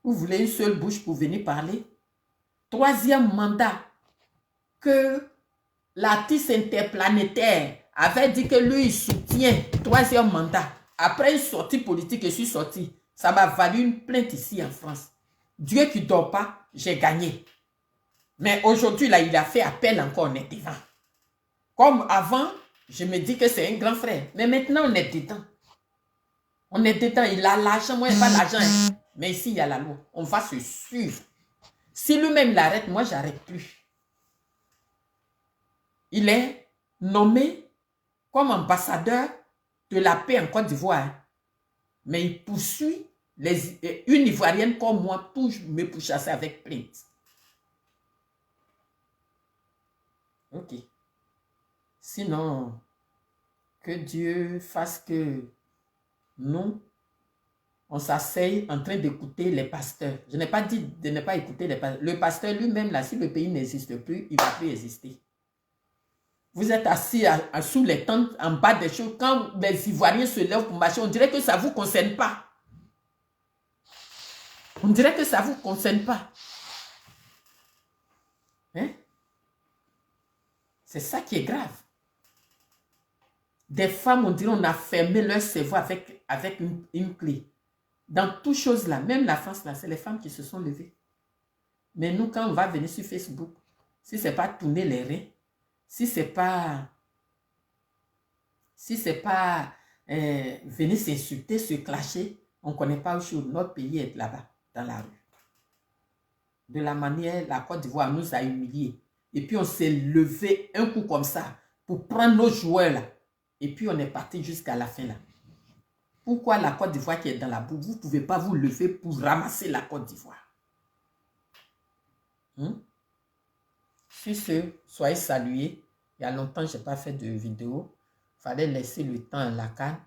Speaker 1: Vous voulez une seule bouche pour venir parler? Troisième mandat, que l'artiste interplanétaire avait dit que lui, il soutient. Troisième mandat. Après une sortie politique, je suis sorti. Ça m'a valu une plainte ici en France. Dieu qui ne dort pas, j'ai gagné. Mais aujourd'hui, là, il a fait appel encore, on est devant. Comme avant, je me dis que c'est un grand frère. Mais maintenant, on est dedans. On est dedans. Il a l'argent, moi, il n'a pas l'argent. Mais ici, il y a la loi. On va se suivre. Si lui-même l'arrête, moi, j'arrête plus. Il est nommé comme ambassadeur de la paix en Côte d'Ivoire. Mais il poursuit une Ivoirienne comme moi pour me pourchasser avec plainte. Ok. Sinon, que Dieu fasse que nous, on s'asseye en train d'écouter les pasteurs. Je n'ai pas dit de ne pas écouter les pasteurs. Le pasteur lui-même, là, si le pays n'existe plus, il ne va plus exister. Vous êtes assis sous les tentes, en bas des choses. Quand les Ivoiriens se lèvent pour marcher, on dirait que ça ne vous concerne pas. On dirait que ça ne vous concerne pas. Hein? C'est ça qui est grave. Des femmes, on dirait qu'on a fermé leur cerveau avec une clé. Dans toutes choses là, même la France là, c'est les femmes qui se sont levées. Mais nous, quand on va venir sur Facebook, si ce n'est pas tourner les reins, si ce n'est pas venir s'insulter, se clasher, on ne connaît pas où notre pays est là-bas, dans la rue. De la manière, la Côte d'Ivoire nous a humiliés. Et puis on s'est levé un coup comme ça pour prendre nos joueurs là. Et puis on est parti jusqu'à la fin là. Pourquoi la Côte d'Ivoire qui est dans la boue, vous ne pouvez pas vous lever pour ramasser la Côte d'Ivoire? Sur ce, soyez salués. Il y a longtemps, je n'ai pas fait de vidéo. Il fallait laisser le temps à la canne.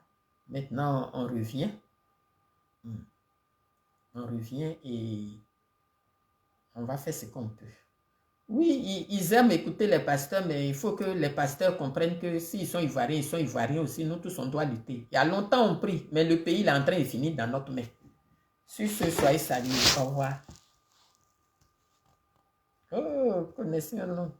Speaker 1: Maintenant, on revient. On revient et on va faire ce qu'on peut. Oui, ils aiment écouter les pasteurs, mais il faut que les pasteurs comprennent que s'ils sont ivoiriens aussi. Nous tous, on doit lutter. Il y a longtemps, on prie, mais le pays il est en train de finir dans notre main. Sur ce, soyez salués. Au revoir. Oh, connaissez un autre.